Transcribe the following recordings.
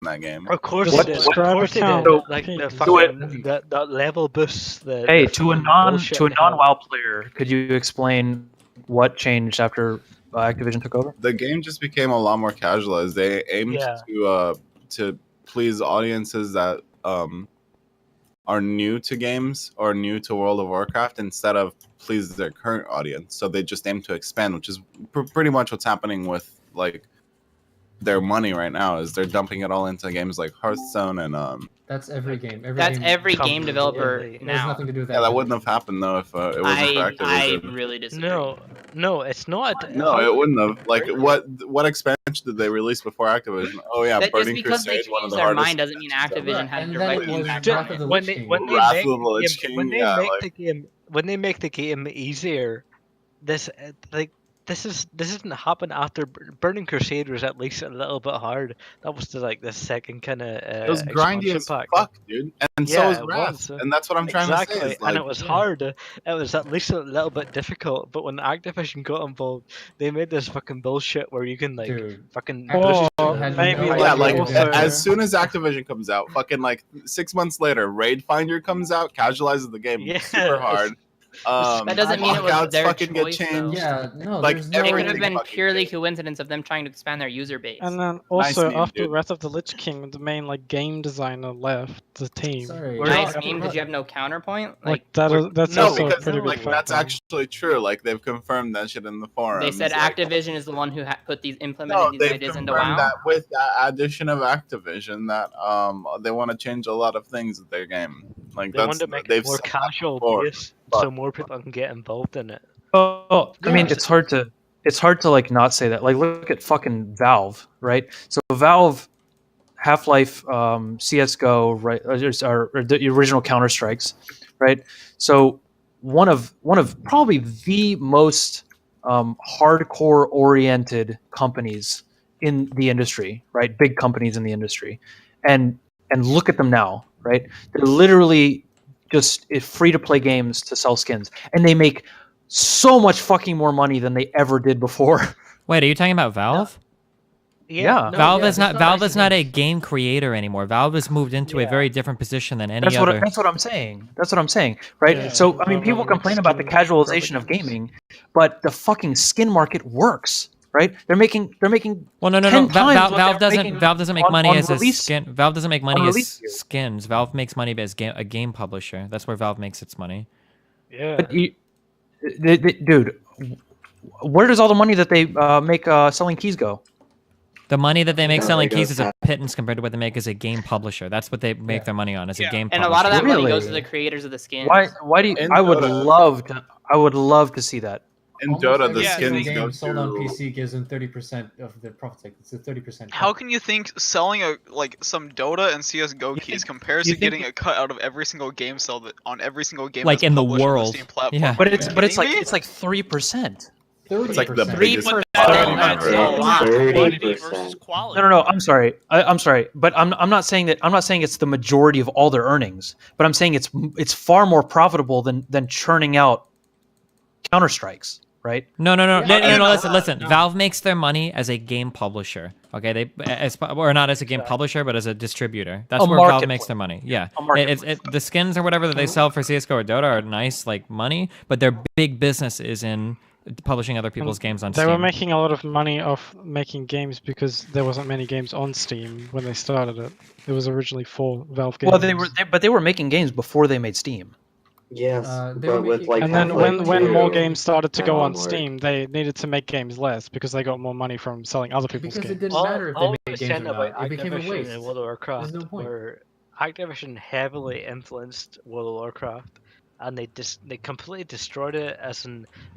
that game. Of course What- they did. what- Of course they did. So- Like the so fucking that level boosts. Hey, the to a fucking non bullshit to a they have. non-WoW player, could you explain what changed after Activision took over? The game just became a lot more casual as they aimed Yeah. to please audiences that are new to games or new to World of Warcraft instead of please their current audience. So they just aim to expand, which is pretty much what's happening with like their money right now. Is they're dumping it all into games like Hearthstone and That's every game. That's every Company, game developer yeah. It has now. nothing to do with that. yeah, that wouldn't have happened though if it wasn't for I Activision. really disagree. No, it's not. No, it wouldn't have. Like, what expansion did they release before Activision? Oh yeah, That just Burning because they Crusade, one of changed the their hardest. mind doesn't mean Activision has And direct then it was impact Wrath on of the it. when Lich they King. when they Wrath make of the Lich the game, King, when they yeah, make like- the game when they make the game easier, this like this doesn't happen after Burning Crusade was at least a little bit hard. That was the second kind of It was grindy as fuck, dude. And so Yeah, was it Wrath. was. And that's what I'm trying to say. Exactly, Is, and like, it was hard. It was at least a little bit difficult. But when Activision got involved, they made this fucking bullshit where you can Dude. fucking Activision boost had maybe no yeah, idea like what they were as doing. soon as Activision comes out, fucking like 6 months later, Raid Finder comes out, casualizes the game Yeah, super hard. That doesn't mean it was lockouts their fucking get choice, changed. Yeah, no, Like, there's no. It could have everything been fucking purely changed. coincidence of them trying to expand their user base. And then also name, after dude. Wrath of the Lich King, the main game designer left the team. Sorry. Nice Yeah, name. Did you have no counterpoint? That's No, also a because pretty like big that's factor. actually true. Like they've confirmed that shit in the forum. They said Activision is the one who put these implemented No, these they've ideas into confirmed WoW. that with the addition of Activision that they want to change a lot of things with their game. Like They that's want to make they've it more said that casual before. based, but- so more people can get involved in it. Oh, I mean, Yeah. it's hard to like not say that. Like, look at fucking Valve, right? So Valve, Half-Life, CS:GO, right, or the original Counter Strikes, right? So one of probably the most hardcore oriented companies in the industry, right? Big companies in the industry, and look at them now, right? They're literally just free to play games to sell skins, and they make so much fucking more money than they ever did before. Wait, are you talking about Valve? Yeah. Valve yeah, is not it's not Valve is not a actually- game creator anymore. Valve has moved into a Yeah. very different position than any That's other. what I'm saying. That's what I'm saying, right? Yeah, So I mean, Valve people makes complain about the skin casualization of games. gaming, but the fucking skin market works, right? They're making Well, no. 10 times what Valve they're doesn't. making Valve doesn't make on- money on as a release- skin. Valve doesn't make money as release year. skins. Valve makes money as a game publisher. That's where Valve makes its money. Yeah. But dude, where does all the money that they make selling keys go? The money that they make No, selling they keys go is a pittance compared to what they make as a game publisher. That's what they make their money on as a Yeah. game And publisher. a lot of that money Really? goes to the creators of the skins. Why do you? In I would Dota- love to see that. In Almost Dota, every the Yeah. single skins go game sold on to PC gives them 30% of the profit. It's a 30%. How can you think selling some Dota and CS:GO You keys think- compares you to think- getting a cut out of every single game sold on every single game Like that's in the published on world. Steam platform? Yeah. But Are it's you but it's kidding like me? it's like 3%. 30%. It's like the Three biggest. per- But Oh, that's a yeah. lot. 30%. Quantity versus quality. No. I'm sorry. I'm sorry, but I'm not saying that. I'm not saying it's the majority of all their earnings. But I'm saying it's far more profitable than churning out Counter Strikes, right? No. Yeah. Listen. Valve makes their money as a game publisher. Okay, or not as a game publisher, but as a distributor. That's A where Valve marketplace. makes their money. Yeah, A marketplace. the skins or whatever that they sell for CS:GO or Dota are nice, like money, but their big business is in publishing other people's games on They Steam. were making a lot of money off making games because there wasn't many games on Steam when they started it. It was originally 4 Valve games. Well, they were making games before they made Steam. Yes, They were but with making- like And then Half-Life when more 2 games started to and go on onward. Steam, they needed to make games less because they got more money from selling other people's Because it games. didn't matter if they all made was games said or about not. It became a Activision waste. and World of Warcraft There's no point. where Activision heavily influenced World of Warcraft, and they completely destroyed it as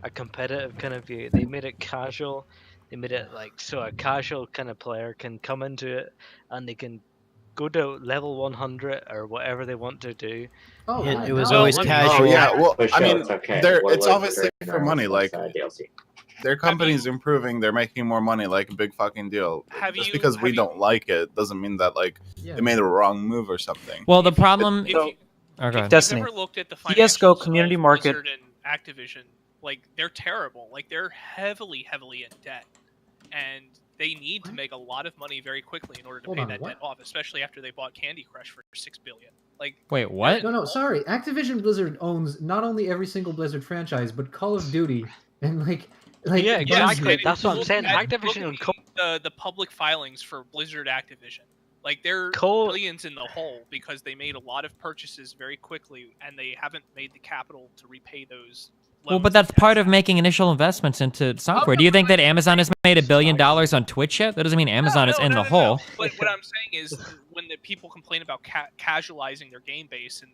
a competitive kind of view. They made it casual. They made it so a casual kind of player can come into it and they can go to level 100 or whatever they want to do. Oh, It- right, it was no, always let me- casual. Oh yeah, well, For I sure, mean, it's okay. it's What obviously was for money. Like DLC. their company's improving, they're making more money. Like a big fucking deal. Have Just you- because have we you- don't like it doesn't mean that like Yeah. they made a wrong move or something. Well, the problem. If Oh, you- go ahead. Destiny. You've ever looked at the CS:GO financials community of market- Blizzard and Activision, like they're terrible. Like they're heavily in debt, and they need to make a lot of money very quickly in order to Hold pay on, that what? debt off, especially after they bought Candy Crush for $6 billion. Like, Wait, what? No, sorry. Activision Blizzard owns not only every single Blizzard franchise, but Call of Duty and like Yeah, exactly. and That's what I'm look saying. at- Activision look and at the public filings for Blizzard Activision. Like they're Cole- billions in the hole because they made a lot of purchases very quickly, and they haven't made the capital to repay those. Well, loans but that's yet. part of making initial investments into software. Do you think that Amazon has made $1 billion on Twitch yet? That doesn't mean Amazon is in the hole. But what I'm saying is, when the people complain about casualizing their game base and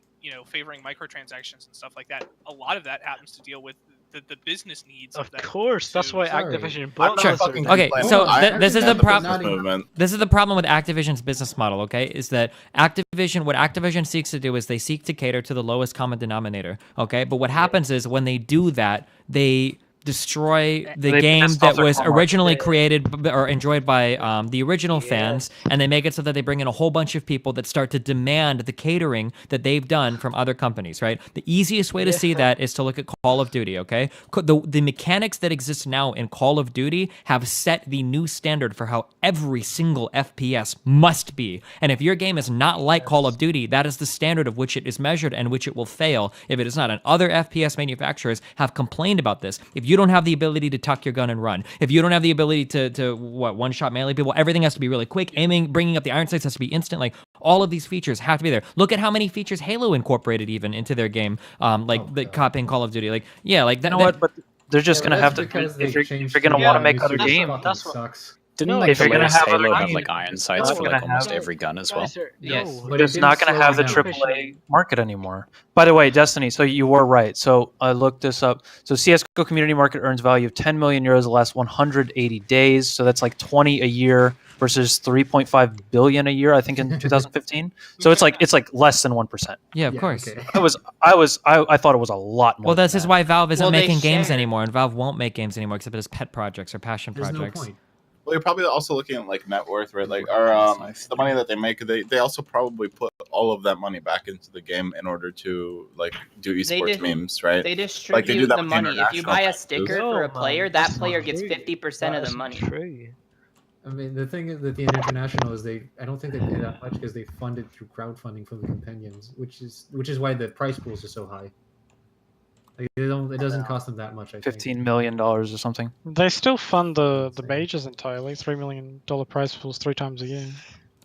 favoring microtransactions and stuff like that, a lot of that happens to deal with the business needs. Of that course, that's why Sorry. Activision bought Sure. Blizzard. Okay, so this is the problem. Movement. This is the problem with Activision's business model, okay? Is that what Activision seeks to do is they seek to cater to the lowest common denominator, okay? But what happens is when they do that, they destroy the They game piss that off their was core originally created or enjoyed by the original fans, and they make it so that they bring in a whole bunch of people that start to demand the catering that they've done from other companies, right? The easiest way to see that is to look at Call of Duty, okay? The mechanics that exist now in Call of Duty have set the new standard for how every single FPS must be. And if your game is not like Call of Duty, that is the standard of which it is measured and which it will fail if it is not. And other FPS manufacturers have complained about this. If you don't have the ability to tuck your gun and run, if you don't have the ability to one-shot melee people, everything has to be really quick. Aiming, bringing up the iron sights has to be instant. Like, all of these features have to be there. Look at how many features Halo incorporated even into their game, the copying Call of Duty. Like, yeah, like that. You know what? But they're just gonna have to. Because they If you're changed gonna the want to game, make other it games, fucking that's what- sucks. Didn't No, like if the you're gonna latest have other Halo have games, like iron sights it's for gonna like almost have- every gun as well? Yes. But It's it not didn't going to have the slow down. AAA market anymore. By the way, Destiny, so you were right. So I looked this up. So CSGO community market earns value of 10 million euros the last 180 days. So that's like 20 a year versus 3.5 billion a year, I think, in 2015. So it's like less than 1%. Yeah, of course. Okay. I thought it was a lot more. Well, this than is that. why Valve isn't Well, they making games share. anymore, and Valve won't make games anymore except as pet projects or passion There's no projects. point. Well, you're probably also looking at like net worth, right? Like, or the money that they make. They also probably put all of that money back into the game in order to like do esports did- memes, right? They Like, they distribute do that the with money. If you international buy a titles. sticker No, for a man, player, that that's player not gets true. 50% of That's the not money. true. I mean, the thing is that the international is I don't think they pay that much because they fund it through crowdfunding from the compendiums, which is why the price pools are so high. Like, it doesn't cost them that much. I think. $15 million or something. They still fund the majors entirely. $3 million prize pools 3 times a year.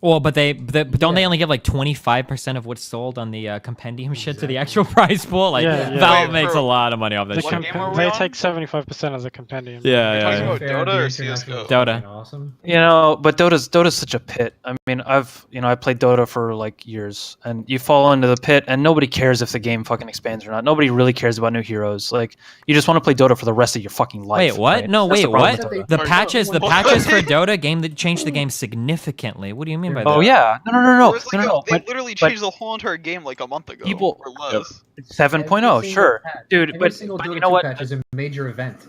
Well, but don't they Yeah. only give like 25% of what's sold on the compendium shit to the actual prize pool? Like, Yeah, yeah. Valve Wait, makes for- a lot of money off The that What shit. game are we they on? take 75% of the compendium. Yeah, talking yeah. about Fair, Dota the or international is CS:GO? Dota. fucking Awesome. You know, but Dota's such a pit. I mean, I played Dota for like years, and you fall into the pit, and nobody cares if the game fucking expands or not. Nobody really cares about new heroes. Like, you just want to play Dota for the rest of your fucking life. Wait, what? right? No, That's the wait, problem what? with Dota. The Are you- patches for Dota game that changed the game significantly. What do you mean by that? Oh yeah, no, There's like no. they But literally but- changed the whole entire game like a month ago. People- or less. 7.0, Every single sure, patch- dude. Every But single Dota you know 2 what? patch is a major event.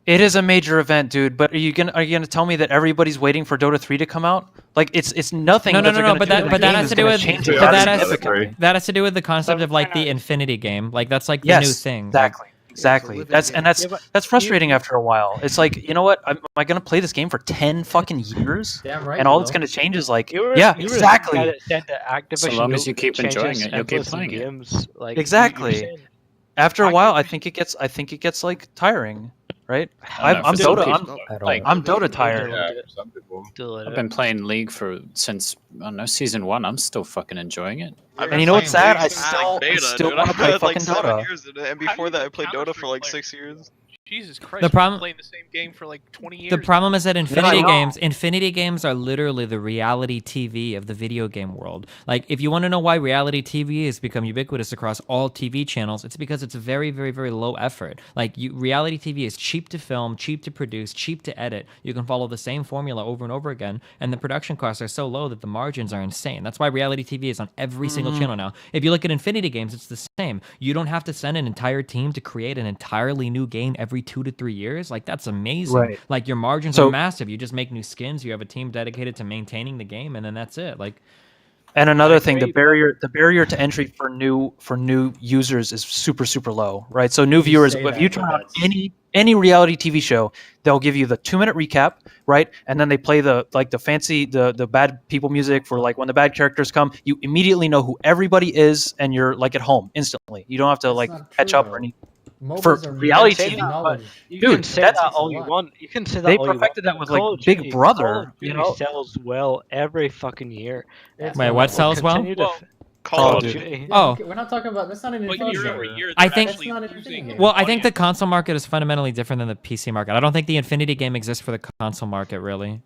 It is a major event, dude. But are you gonna tell me that everybody's waiting for Dota 3 to come out? Like, it's nothing. No, that they're gonna but do that the but that game has is to do gonna with change but it that has- significantly. that has to do with the concept of like the Infinity game. Like that's like the Yes, new thing. exactly. Exactly. That's Yeah, but frustrating after a while. It's like, you know what? Am I gonna play this game for 10 fucking years? Damn right. And all you it's know. gonna change is like, You were yeah, the guy exactly, that said that Activision So long as you keep changes enjoying it, you'll keep endless in playing it. games. Like, Exactly. you're saying. after a while, I think it gets like tiring, right? I don't know, I'm for some Dota. people, like, I'm Dota tired. Yeah, for some people. Still I've been playing League since I don't know season 1. I'm still fucking enjoying it. I've And you know what's sad? playing I League still- since I still dude. wanna I've play had, like fucking 7 Dota. years in it, and How do before you that I played Counter-Strike Dota for like player? 6 years. Jesus Christ! The I've been problem- playing the same game for like 20 years. The problem is that Infinity know. Games are literally the reality TV of the video game world. Like, if you want to know why reality TV has become ubiquitous across all TV channels, it's because it's very, very, very low effort. Like, reality TV is cheap to film, cheap to produce, cheap to edit. You can follow the same formula over and over again, and the production costs are so low that the margins are insane. That's why reality TV is on every single channel now. If you look at Infinity Games, it's the same. You don't have to send an entire team to create an entirely new game every 2 to 3 years. Like, that's amazing. Right. Like, your margins So- are massive. You just make new skins. You have a team dedicated to maintaining the game, and then that's it. Like, And another thing, the barrier to entry for new users is super low, right? So new viewers, say if that, you but turn on that's- any reality TV show, they'll give you the 2-minute recap, right? And then they play the fancy the bad people music for like when the bad characters come. You immediately know who everybody is, and you're like at home instantly. You don't have to That's like not catch true, up or though. anything. MOBAs For are reality meant to TV, knowledge. You Dude, can say that's that a all you lot. want. You can say that They all you want. perfected that with, like, Call of Big Duty- Brother, Call of you Duty know? sells well every fucking year. It's Wait, not- what sells well? Continue to Well, Call of Duty. Duty. Yeah, Oh. okay, we're not talking about. That's not an But infinity year game. over year, I they're think- actually That's not losing interesting. Well, I think the audience. console market is fundamentally different than the PC market. I don't think the Infinity game exists for the console market, really.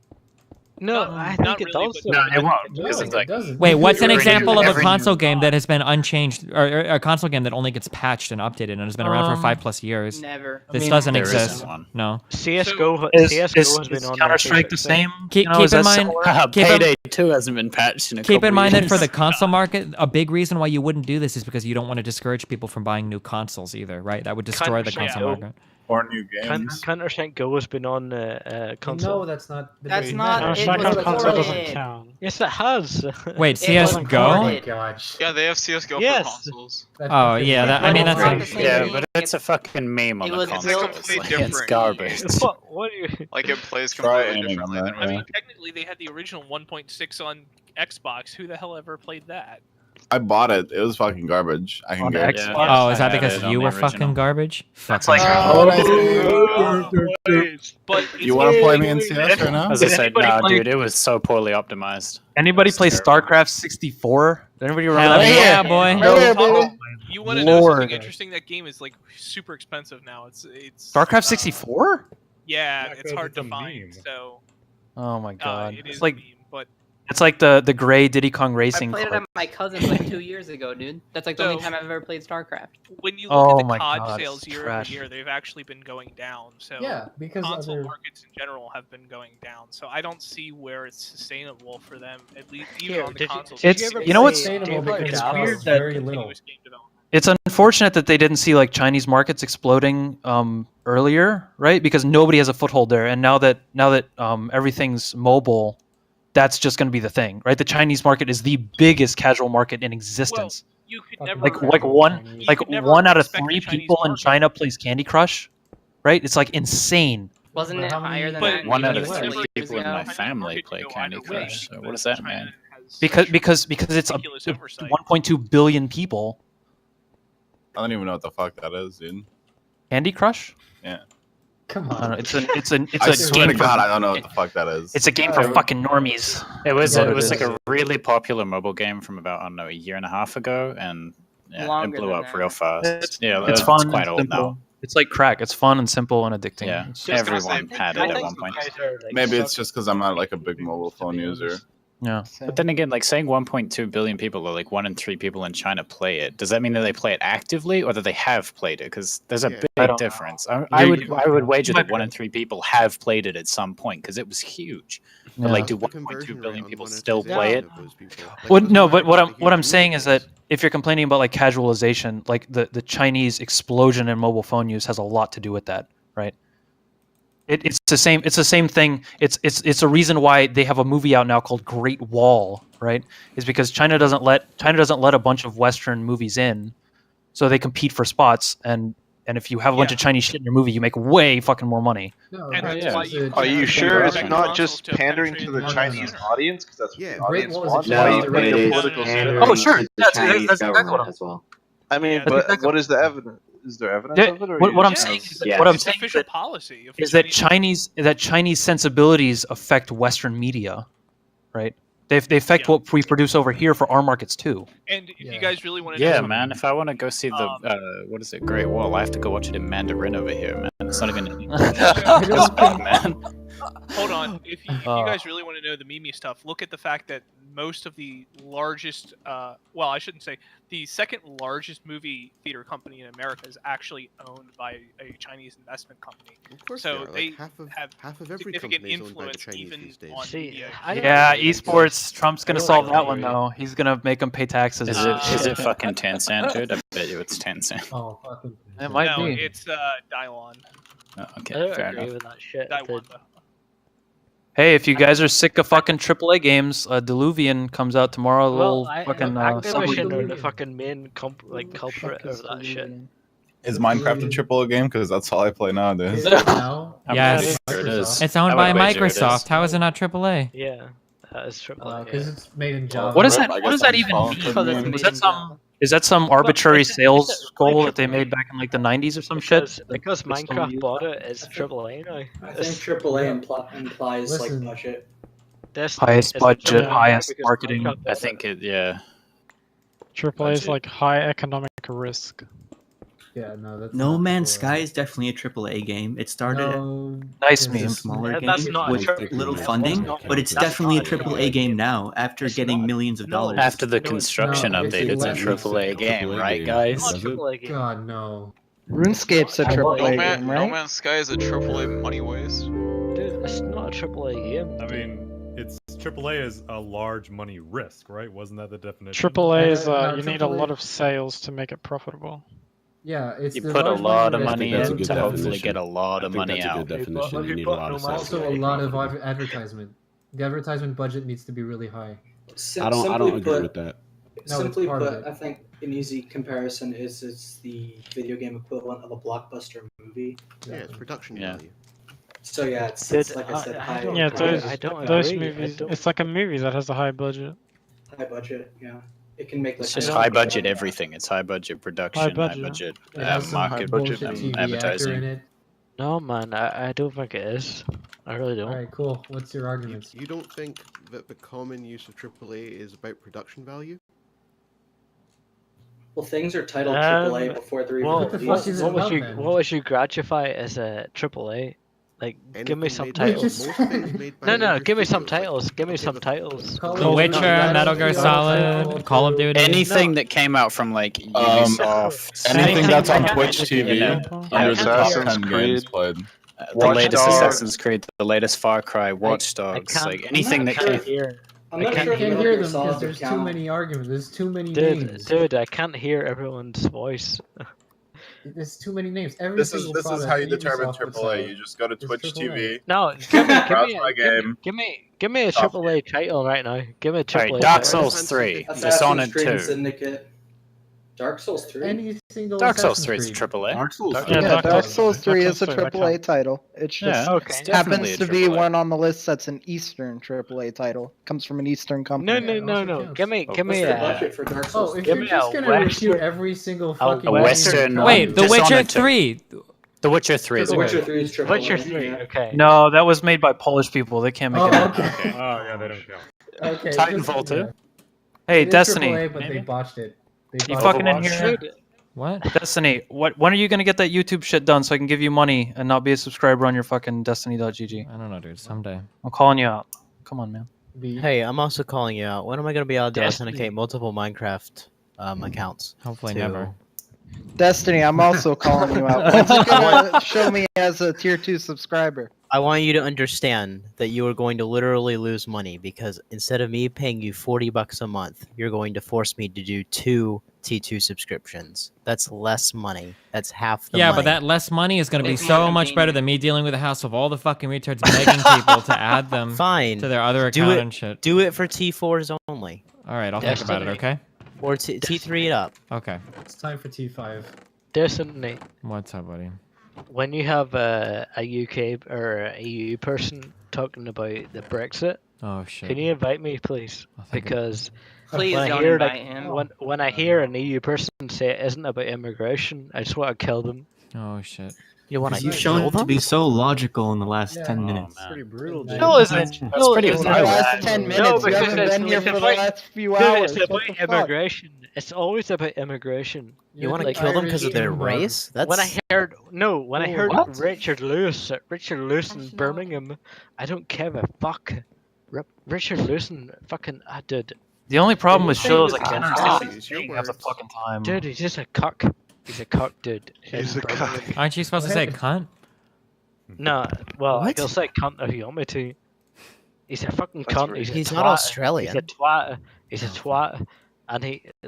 No, Not- I not think it really, does. but- though. No, it won't. No, Because it's like, it doesn't. Wait, what's an Every- example of a every- console game that has been unchanged, or a console game that only gets patched and updated and has been around for 5+ years? Never. This mean, doesn't there exist. isn't one. No. CS:GO, Is CS:GO has been on Counter Strike the 360. same? Keep- You know, keep is in that mind- similar? Keep in- Payday 2 hasn't been patched in a Keep couple in mind that for years. the console market, a big reason why you wouldn't do this is because you don't want to discourage people from buying new consoles either, right? That would destroy the console Counter-Strike, market. Or new games. Counter-Strike Go has been on console. No, that's not. That's it not- matters. it Counter-Strike was on console doesn't ported. count. Yes, it has. Wait, It CS:GO? Oh my ported. gosh. Yeah, they have CS:GO Yes. for consoles. That's Oh, fucking yeah, that- I mean, that's not a- the same Yeah, thing. but it's a fucking meme on It the was console. built- It's, It's like, different. it's garbage. What do you? Like it plays Try completely aiming on differently. that, than I yeah. mean, technically, they had the original 1.6 on Xbox. Who the hell ever played that? I bought it. It was fucking garbage. I can On get Xbox? it. Oh, is I that had because it on you the were original. fucking garbage? That's Fucking- like- Oh, what I do? But You want to play me in CS right now? As I Did said, anybody nah, play- dude, it was so poorly optimized. Anybody It's play terrible. StarCraft 64? Does anybody remember Hell that? yeah, boy. you want to know Lord. something interesting? That game is like super expensive now. It's StarCraft 64? Yeah, Yeah, it's 'cause hard it's to a find. meme. So Oh my god. it is It's like a meme, but it's like the gray Diddy Kong I Racing played it clip. at my cousin's like 2 years ago, dude. That's like the only So- time I've ever played StarCraft. when you look Oh at the my COD God, sales it's year trash. over year, they've actually been going down. So Yeah, because console other. markets in general have been going down. So I don't see where it's sustainable for them, at least even Here, on the did you- consoles. did It's you ever you know what's play Sustainable Daylight because it's it Dallas? weird costs that very little. Continuous game development. it's unfortunate that they didn't see like Chinese markets exploding earlier, right? Because nobody has a foothold there, and now that everything's mobile, that's just going to be the thing, right? The Chinese market is the biggest casual market in existence. You could Fucking never like one Chinese. like could never 1 out of expect the 3 Chinese people in market. China plays Candy Crush, right? It's like insane. Wasn't But it how many- higher than But that? One out even of West. 3 years people in ago? my Chinese family market play could go Candy either way, Crush. So what but does that China mean? has Because such because it's a ridiculous oversight. 1.2 billion people. I don't even know what the fuck that is, dude. Candy Crush? Come I don't know. on. It's I a swear game to God, for, I don't know what the fuck that is. it's a game for fucking normies. It was Yeah, it it was is. like a really popular mobile game from about, I don't know, a year and a half ago, and yeah, Longer it blew than up that. real fast. It's it's fun quite and old simple. now. It's like crack. It's fun and simple and addicting. Yeah, It's- Just gonna everyone say, had I it at think one you point. guys are, like, Maybe it's suck- just because I'm not like a big mobile phone user. yeah. But then again, like saying 1.2 billion people, or like 1 in 3 people in China play it, does that mean that they play it actively or that they have played it? Because there's a Yeah. I big don't know. difference. I would wager might that 1 in 3 people have played it at some point because it was huge. But Yeah. like, do The 1.2 conversion billion rate on people monetization still play it? of those people. Like, Well, those no, people but what are I'm making what I'm huge saying is that moves. if you're complaining about like casualization, like the Chinese explosion in mobile phone use has a lot to do with that, right? It's the same. It's the same thing. It's a reason why they have a movie out now called Great Wall, right? Is because China doesn't let a bunch of Western movies in, so they compete for spots. And if you have a bunch Yeah. of Chinese shit in your movie, you make way fucking more money. No, And right, that's why it's you- a- Are you it's a sure it's direct- not consoles just to pandering to penetrate the the Chinese market. audience? Because that's what Yeah, the Great audience Wall is wants. a Why are you direct putting your connection. political Yeah. Oh, sure. That's exactly what I'm. as well. I mean, That's but exactly- what is the evidence? Is there evidence Yeah, of it? Or what you I'm just saying have- is that, Yeah. what I'm It's saying official policy of the is that Chinese sensibilities affect Western media, right? They affect Yeah. what we produce over here for our markets too. And if Yeah. you guys really want to know Yeah, something, man. If I want to go see the what is it, Great Wall, I have to go watch it in Mandarin over here, man. It's not even in English. It's big, man. hold on. If you Uh. guys really want to know the Mimi stuff, look at the fact that most of the largest, well, I shouldn't say, the second largest movie theater company in America is actually owned by a Chinese investment company. Of course So they are. Like, they half of every significant company is owned by the influence Chinese even these days. on See, media. I don't Yeah, know. esports. Trump's gonna I don't solve like that that one area. though. He's gonna make them pay taxes. Is and it shit. is it fucking Tencent, dude? I bet you it's Tencent. Oh, fucking. It might No, be. it's Dylon. Oh, I okay, don't fair agree enough. with that shit. Daiwan. Hey, if you guys are sick of fucking AAA games, Diluvian comes out tomorrow. A Well, little fucking Activision Subway are the Diluvian. fucking main culprit of that shit. Is Minecraft a AAA game? Because that's all I play nowadays. Is it now? Yes. Sure it is. It's owned I by would wager it is. Microsoft. How is it not AAA? Yeah, that is triple. Because it's made in Java. What is Rip, that? I What does guess that I'm even falling mean? for Because the it's meme. made Is that in some? Java. Is that some arbitrary it's sales like goal that they AAA. made back in like the 90s or some shit? Because They still Minecraft use bought it, it's AAA now. I think AAA implies Listen. like budget. Highest budget, highest marketing. I think yeah. AAA is Budget. like high economic risk. Yeah, no, that's No not Man's AAA. Sky is definitely a AAA game. It started No, Nice it's meme. as a just- smaller Yeah, game that's not a with AAA little game. funding, That's not- but it's that's definitely a not a AAA game now after It's getting not. millions of No, dollars. After the No, it's construction not. update, it's a It's AAA game, right, guys? It's not a AAA game. God, no. No, It's RuneScape's a AAA Man, game, no right? Man's Sky is a AAA money waste. Dude, it's not a AAA game. I mean, it's AAA is a large money risk, right? Wasn't that the definition? AAA is no, you need a AAA lot of sales to make it profitable. Yeah, it's You the put a large lot of risk money that in you to have hopefully get a lot of money out. definition. You need a lot of sales. Also, a lot of advertisement. The advertisement budget needs to be really high. I don't agree with that. No, Simply it's part of put, it. I think an easy comparison is it's the video game equivalent of a blockbuster movie. Yeah, it's production Yeah. value. So yeah, it's Dude, like I said, high, don't Yeah, agree. those I don't those agree. I movies. don't- It's like a movie that has a high budget. high budget. Yeah, it can make like It's just a- high budget everything. It's high budget production, high budget. budget, It has some market, bullshit and TV actor in advertising. it. No, man, I don't think it is. I really don't. Alright, cool. What's your arguments? You don't think that the common use of AAA is about production value? Well, things are titled Um, AAA before they're even Well, What the fuck released. is it what would about, you then? what would you gratify as a AAA? Like, give me Anything some made by- titles. Just- most things made by No, no, major give me some studios, like- titles. Give me okay, some but- titles. Call The of Witcher, Duty, Metal Gear Solid, Call of Duty. Anything that came out from like Ubisoft, Anything that's on I Twitch can't- TV Yeah. under the top Assassin's 10 games Creed. played. the Watch latest Dogs. Assassin's Creed, the latest Far Cry, Watch Dogs, can't- like anything that I'm not came. hear. I'm I not can't sure I if can't Metal hear Gear them Solid because would there's too count. many arguments. There's too many Dude, names. dude, I can't hear everyone's voice. There's too many names. Every This is single this is product how you determine Ubisoft puts AAA. out You just go to is Twitch AAA. TV. No, give me, Browse my game. give me a AAA title right now. Give me a AAA. Alright, Dark title. Souls 3, Assassin's Dishonored Creed 2. Syndicate. Dark Souls 3. Any single Dark Souls Assassin's 3 is Creed. AAA. Dark Souls. Yeah, Yeah, Dark Souls 3 Dark is a Souls 3, that AAA counts. title. It's just Yeah, Okay. it's definitely happens a to be AAA. one on the list that's an Eastern AAA title. Comes from an Eastern company. No, no, no, also no. counts. Give me What's a. the budget for Dark Souls Oh, if 3? Give you're me just a gonna Western- refute every single a fucking Western- company- Wait, The Dishonored Witcher 2. 3. The Witcher 3 is The a Witcher AAA. 3 is AAA. Witcher 3. yeah. Okay. No, that was made by Polish people. They can't make it. Oh, up. okay. Oh yeah, they don't count. Okay. Titanfall just- 2? yeah. Hey, It is Destiny. AAA, but maybe? they botched it. They You botched fucking in it. here? Dude, What? Destiny. When are you gonna get that YouTube shit done so I can give you money and not be a subscriber on your fucking Destiny.gg? I don't know, dude. Someday. I'm calling you out. Come on, man. The- I'm also calling you out. When am I going to be able to Destiny. authenticate multiple Minecraft accounts? Hopefully to- never. Destiny, I'm also calling you out. When's it gonna show me as a tier 2 subscriber? I want you to understand that you are going to literally lose money because instead of me paying you $40 a month, you're going to force me to do 2 T2 subscriptions. That's less money. That's half the Yeah, money. but that less money is going to be It's more so much better convenient. than me dealing with the hassle of all the fucking retards begging people to add them Fine. to their other Do account it- and shit. Do it for T4s only. All right, I'll think about it. Okay. Or T3 it up. Okay. It's time for T5. Destiny. What's up, buddy? When you have a UK or a EU person talking about the Brexit, Oh shit. can you invite me, please? I'll think of- Because Please when I don't hear invite him. when I hear an EU person say it isn't about immigration, I just want to kill them. Oh shit. You want to You've kill shown it to them? be so logical in the last Yeah. 10 Oh, minutes. man. Pretty brutal, dude. No, isn't it? That's No, pretty isn't The it? brutal. last 10 minutes, you because haven't been here it's for the about- last few Dude, hours. it's about What the fuck? immigration. It's always about immigration. You want to like kill them because of Irish their and race? That's When I heard when I Oh, heard what? Richard Lewis in Birmingham, I don't give a fuck. Richard Lewis and fucking dude, The only problem with Hey, shows listen, like guys. Canada It's your is half the words. fucking time. dude, he's just a cuck. He's a cuck, dude. He's in a cuck. Birmingham. Aren't you supposed to say cunt? No, well, What? he'll say cunt if you want me to. He's a fucking cunt. He's a He's twat. not Australian. He's a twat. He's a twat. and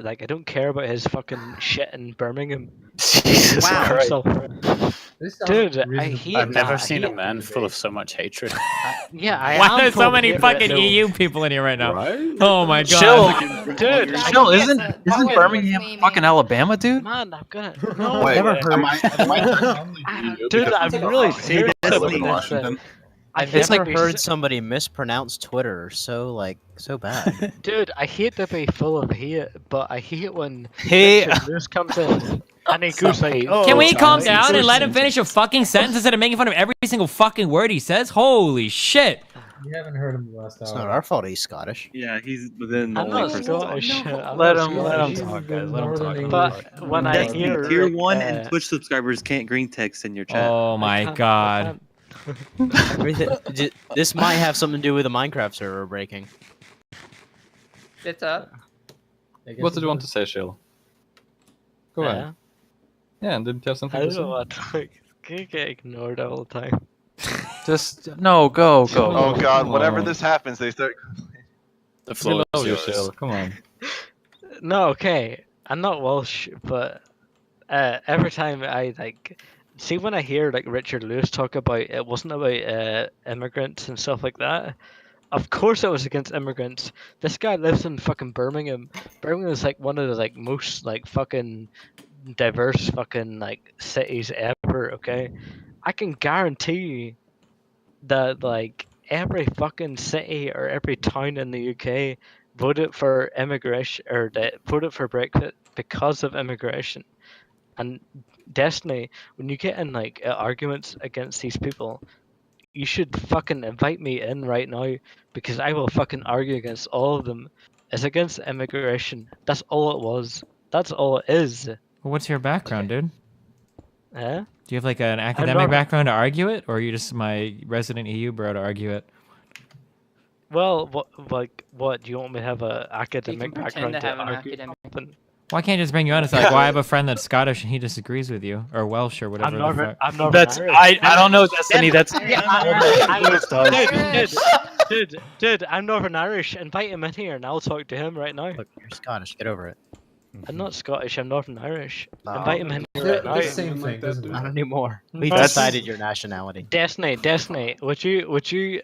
I don't care about his fucking shit in Birmingham. Jesus Christ. Dude, I hate I've never that. I seen a hate- man full of so much hatred. Yeah, I Why am there's so full many of fucking hatred, though. EU people in here right now? Right? Oh my Chill, god. Dude, chill. Isn't Birmingham fucking Alabama, dude? man, I'm gonna. No, Wait, never am I dude, I'm really serious I live about in this. Washington. I've It's never like heard somebody mispronounce Twitter so bad. Dude, I hate to be full of hate, but I hate when Hey. Richard Lewis comes in and he goes like, "Oh, Can we calm China, down and let him finish a fucking sentence instead of making fun of every single fucking word he says? Holy shit. You haven't heard him the last hour. It's not our fault he's Scottish. Yeah, he's within I'm only not person. Scottish. I'm Let not him Scottish. talk, guys. Let him talk. But when I That's hear tier like, 1 and Twitch subscribers can't green text in your chat. Oh my god. This might have something to do with the Minecraft server breaking. It's up. What did you want to say, Shill? Go ahead. Yeah, didn't you have something I to don't say? know what. Can you get ignored all the time? Just no, go. Oh god, whenever this happens, they start. The We floor love is you, yours. Shill. Come on. No, okay. I'm not Welsh, but every time I see when I hear like Richard Lewis talk about it wasn't about immigrants and stuff like that. Of course it was against immigrants. This guy lives in fucking Birmingham. Birmingham is like one of the like most like fucking diverse fucking like cities ever, okay? I can guarantee you that like every fucking city or every town in the UK voted for immigration or voted for Brexit because of immigration. And Destiny, when you get in like arguments against these people, you should fucking invite me in right now because I will fucking argue against all of them. It's against immigration. That's all it was. That's all it is. Well, what's your background, dude? Huh? Do you have like an academic background to argue it, or are you just my resident EU bro to argue it? Well, what do you want me to have a academic pretend background to have an argue academic- something? Why can't I just bring you on? It's like, well, I have a friend that's Scottish and he disagrees with you, or Welsh, or whatever. I'm Northern That's Irish. I don't know, Destiny. That's Dude, I'm Northern Irish. Invite him in here and I'll talk to him right now. Look, you're Scottish. Get over it. I'm not Scottish, I'm Northern Irish. No. Invite him in here They're right now. the same thing, doesn't Not it? anymore. We've That's- decided your nationality. Destiny, would you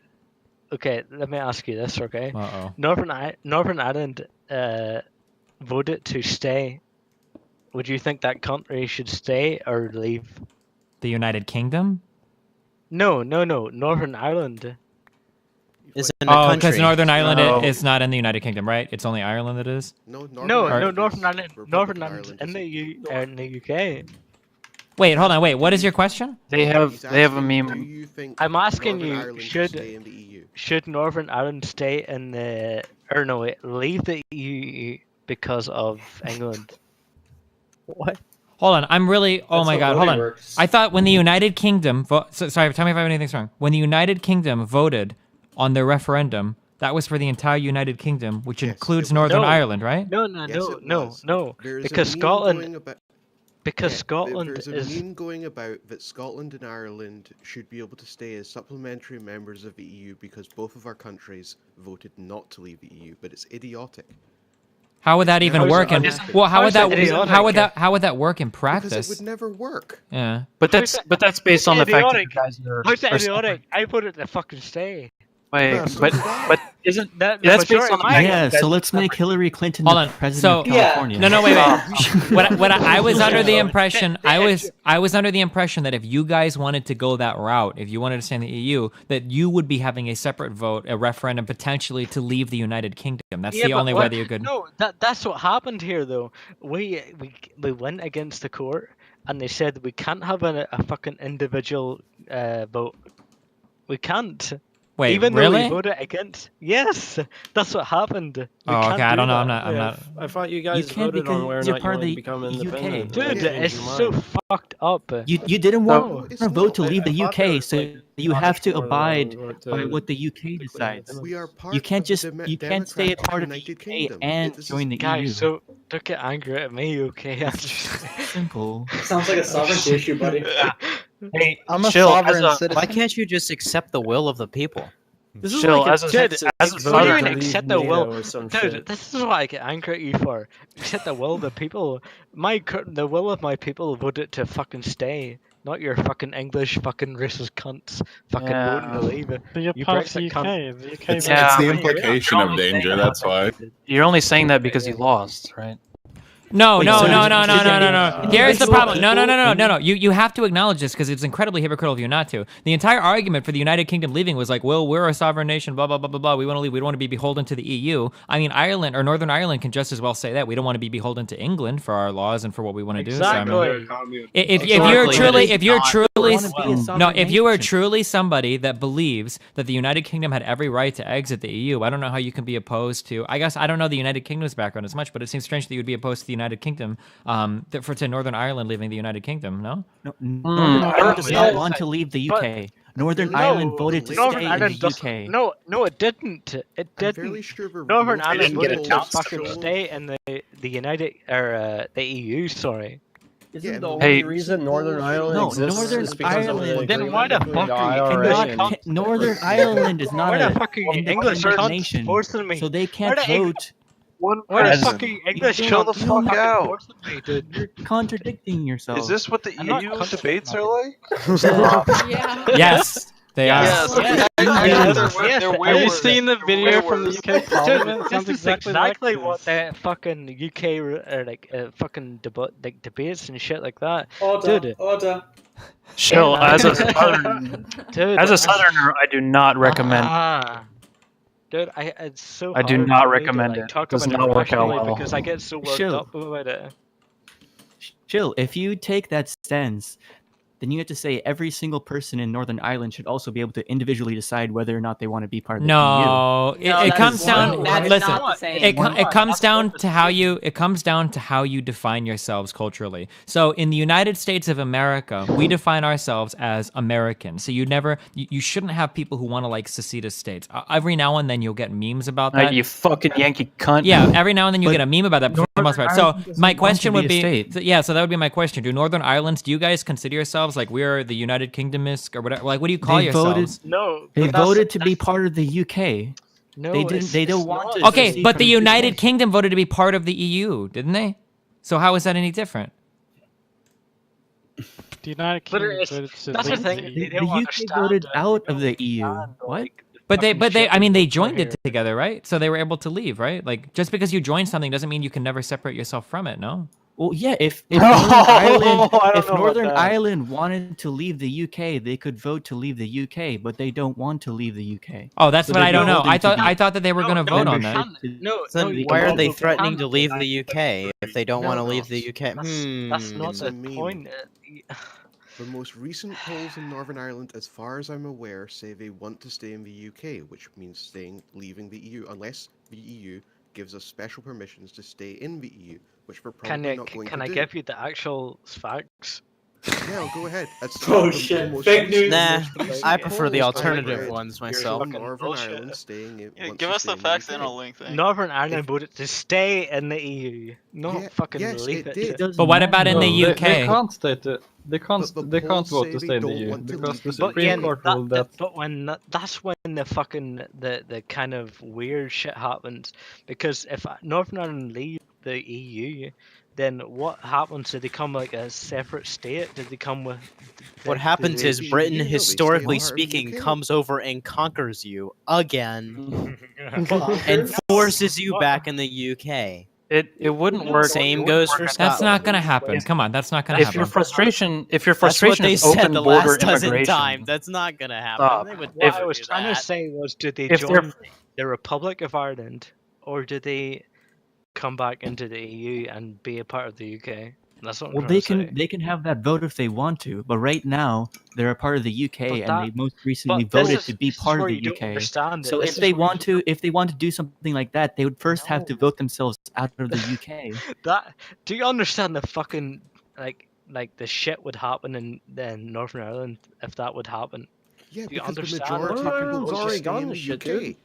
okay, let me ask you this, okay? Uh-oh. Northern Ireland voted to stay. Would you think that country should stay or leave? The United Kingdom? No, Northern Ireland. Is in a Oh, country. because Northern Ireland No. is not in the United Kingdom, right? It's only Ireland that is? No, Ireland Northern Ireland, Northern Ireland in the UK. Wait, hold on, wait. What is your question? They have a meme. you think I'm asking Northern you, Ireland should stay in the should EU? should Northern Ireland stay in the or no wait, leave the EU because of England? What? Hold on, I'm really. Oh That's my how god, hold voting on. works. I thought when the United Kingdom. Sorry, tell me if I have anything wrong. When the United Kingdom voted on their referendum, that was for the entire United Kingdom, which includes Northern No. Ireland, right? No, There is because a meme Scotland. going about- Because Yeah, Scotland there's a is. meme going about that Scotland and Ireland should be able to stay as supplementary members of the EU because both of our countries voted not to leave the EU, but it's idiotic. How would that even How's work? that And idiotic? well, how would that? idiotic? How would that work in Because practice? it would never work. Yeah. But that's based on the fact that you Idiotic. guys are. How's that are idiotic? I voted to fucking stay. Wait, Yeah, so but did I. but isn't That, that's the based on majority- the fact Yeah, that so let's make Hillary Clinton Hold the on, president so- of California. No, wait. I was under the impression I was under the impression that if you guys wanted to go that route, if you wanted to stay in the EU, that you would be having a separate vote, a referendum potentially to leave the United Kingdom. That's the but only way that you could. No, that's what happened here though. We went against the court and they said we can't have a fucking individual vote. We can't. Wait, Even though really? we voted against. Yes, that's what happened. We Oh, can't okay. I do don't know. that. I'm not. I thought you You guys can't voted on whether or because you're not you part of wanted to the become UK. independent. Dude, Change it's your so mind. fucked up. You didn't No, want it's to vote to not. leave the I thought there UK, was, so like, you have to more than abide one vote by to what the UK decides. We are part You can't of just the you can't stay a Democratic part of the United UK Kingdom. and This is- join the EU. Guys, so don't get angry at me, okay? Simple. Sounds like a sovereignty issue, buddy. Hey, I'm a chill, sovereign as a- citizen. Why can't you just accept the will of the people? This is Chill, like as a Texas as a Don't southern, even accept the will, or some dude. shit. This is what I get angry at you for. Accept the will of the people. The will of my people voted to fucking stay, not your fucking English fucking racist cunts fucking voting to leave. But you're You part of the Brexit UK. cunt. The UK It's, voted it's for the me. implication of danger. That's why. You're only saying that because you lost, right? No, Wait, no, so no, you- no, no, no, no, no. Here's the individual problem. No, no, no, no, people- no, no. You have to acknowledge this because it's incredibly hypocritical of you not to. The entire argument for the United Kingdom leaving was like, well, we're a sovereign nation, blah, blah, blah, blah, blah. We want to leave. We don't want to be beholden to the EU. I mean, Ireland or Northern Ireland can just as well say that. We don't want to be beholden to England for our laws and for what we want to do. So, I mean, if you are truly somebody that believes that the United Kingdom had every right to exit the EU, I don't know how you can be opposed to. I guess I don't know the United Kingdom's background as much, but it seems strange that you would be opposed to the United Kingdom, to Northern Ireland leaving the United Kingdom. No. Northern Ireland does not want to leave the UK. Northern Ireland voted to Northern stay Ireland in the UK. No, it didn't. It didn't. Northern Ireland voted to fucking stay in the United or the EU. Sorry. Isn't the only reason Northern Ireland exists Northern is because Ireland. of the Then why the agreement fuck between are you IRA English and- Northern Ireland is not Why a the fucking independent English cunts nation, forcing me? so they Why can't the Eng- vote. Why the fucking English Chill the cunts fuck fucking out. forcing me, dude? You're contradicting yourself. Is this what the I'm not EU comfortable debates are like? Yes, they are. Yes. Have you seen the video from the UK Parliament? Dude, Sounds this is exactly exactly like what this. the fucking UK or like fucking debates and shit like that. Order, Dude, order. Chill, as a southern, dude, as a southerner, I do not recommend. Dude, it's so. I do hard not for me to, recommend like, it. Talk Does about not it work out passionately well. because I get so worked Chill. up about it. Chill. If you take that stance, then you have to say every single person in Northern Ireland should also be able to individually decide whether or not they want to be part of the No, EU. it comes down. That's Listen, not the same. it comes down to how you. It comes down to how you define yourselves culturally. So in the United States of America, we define ourselves as American. So you shouldn't have people who want to like seceded states. Every now and then you'll get memes about that. You fucking Yankee cunt. Yeah, every now and then you get a meme about that. For the most part. So Ireland doesn't my want question to be would a be, state. so that would be my question. Do Northern Irelands? Do you guys consider yourselves like we're the United Kingdomisk or whatever? Like, what do you call They yourselves? No, They but that's- voted to be part of the UK. No, They didn't. They don't want to. Okay, secede but from the UK. United Kingdom voted to be part of the EU, didn't they? So how is that any different? The United But Kingdom it's- voted to that's the leave thing, the they EU. don't The UK understand voted it. out They of the don't EU. understand, What? like, But fucking they, shit I mean, that they people joined it here. together, right? So they were able to leave, right? Like, just because you join something doesn't mean you can never separate yourself from it, no? Well, yeah. If No, Northern Ireland, I don't know if about Northern that. Ireland wanted to leave the UK, they could vote to leave the UK, but they don't want to leave the UK. Oh, that's So what they're I don't know. beholden to I the thought that they were going to vote on that. No, Why are they threatening to leave the UK if they don't want to leave the UK? That's not It's the a meme. point. The most recent polls in Northern Ireland, as far as I'm aware, say they want to stay in the UK, which means leaving the EU, unless the EU gives us special permissions to stay in the EU, which we're probably not going Can to I do. give you the actual facts? Yeah, go ahead. That's Oh, the shit. most Fake recent- news. Nah, most recent I prefer the polls alternative read, ones here's myself. from Northern Bullshit. Ireland staying in. Yeah, wants give to us stay the in facts UK. and a link thing. Northern Ireland voted to stay in the EU, not Yeah, fucking yes, leave it it. did. But what about in the No, UK? They can't state it. They can't. But the They can't polls vote say to they stay in the don't EU want to because the leave. But Supreme again, Court ruled that. that's when the fucking the kind of weird shit happens. Because if Northern Ireland leave the EU, then what happens? Do they come like a separate state? Do they come with? What happens is they- Britain, yeah, they stay historically part of the speaking, UK. comes over and conquers you again and forces you back in the UK. It wouldn't work. Same goes for Scotland. That's not going to happen. Come on, that's not going to If your happen. frustration, That's what is they open said the border last dozen immigration, times. That's not gonna happen. Stop. They would What never I was do trying to that. say was, do they If they're- join the Republic of Ireland, or do they come back into the EU and be a part of the UK? That's what I'm Well, trying they to can say. they can have that vote if they want to, but right now they're a part of the UK, But and that- they most recently but this voted is- to be this is part of where the you don't UK. understand it. So This if is they where want to, do something like that, they would first have to vote themselves out of the UK. That do you understand the fucking like the shit would happen in Northern Ireland if that would happen? Yeah, Do you because the understand? majority of Northern people Ireland's want to already stay gone in to the shit, UK. dude.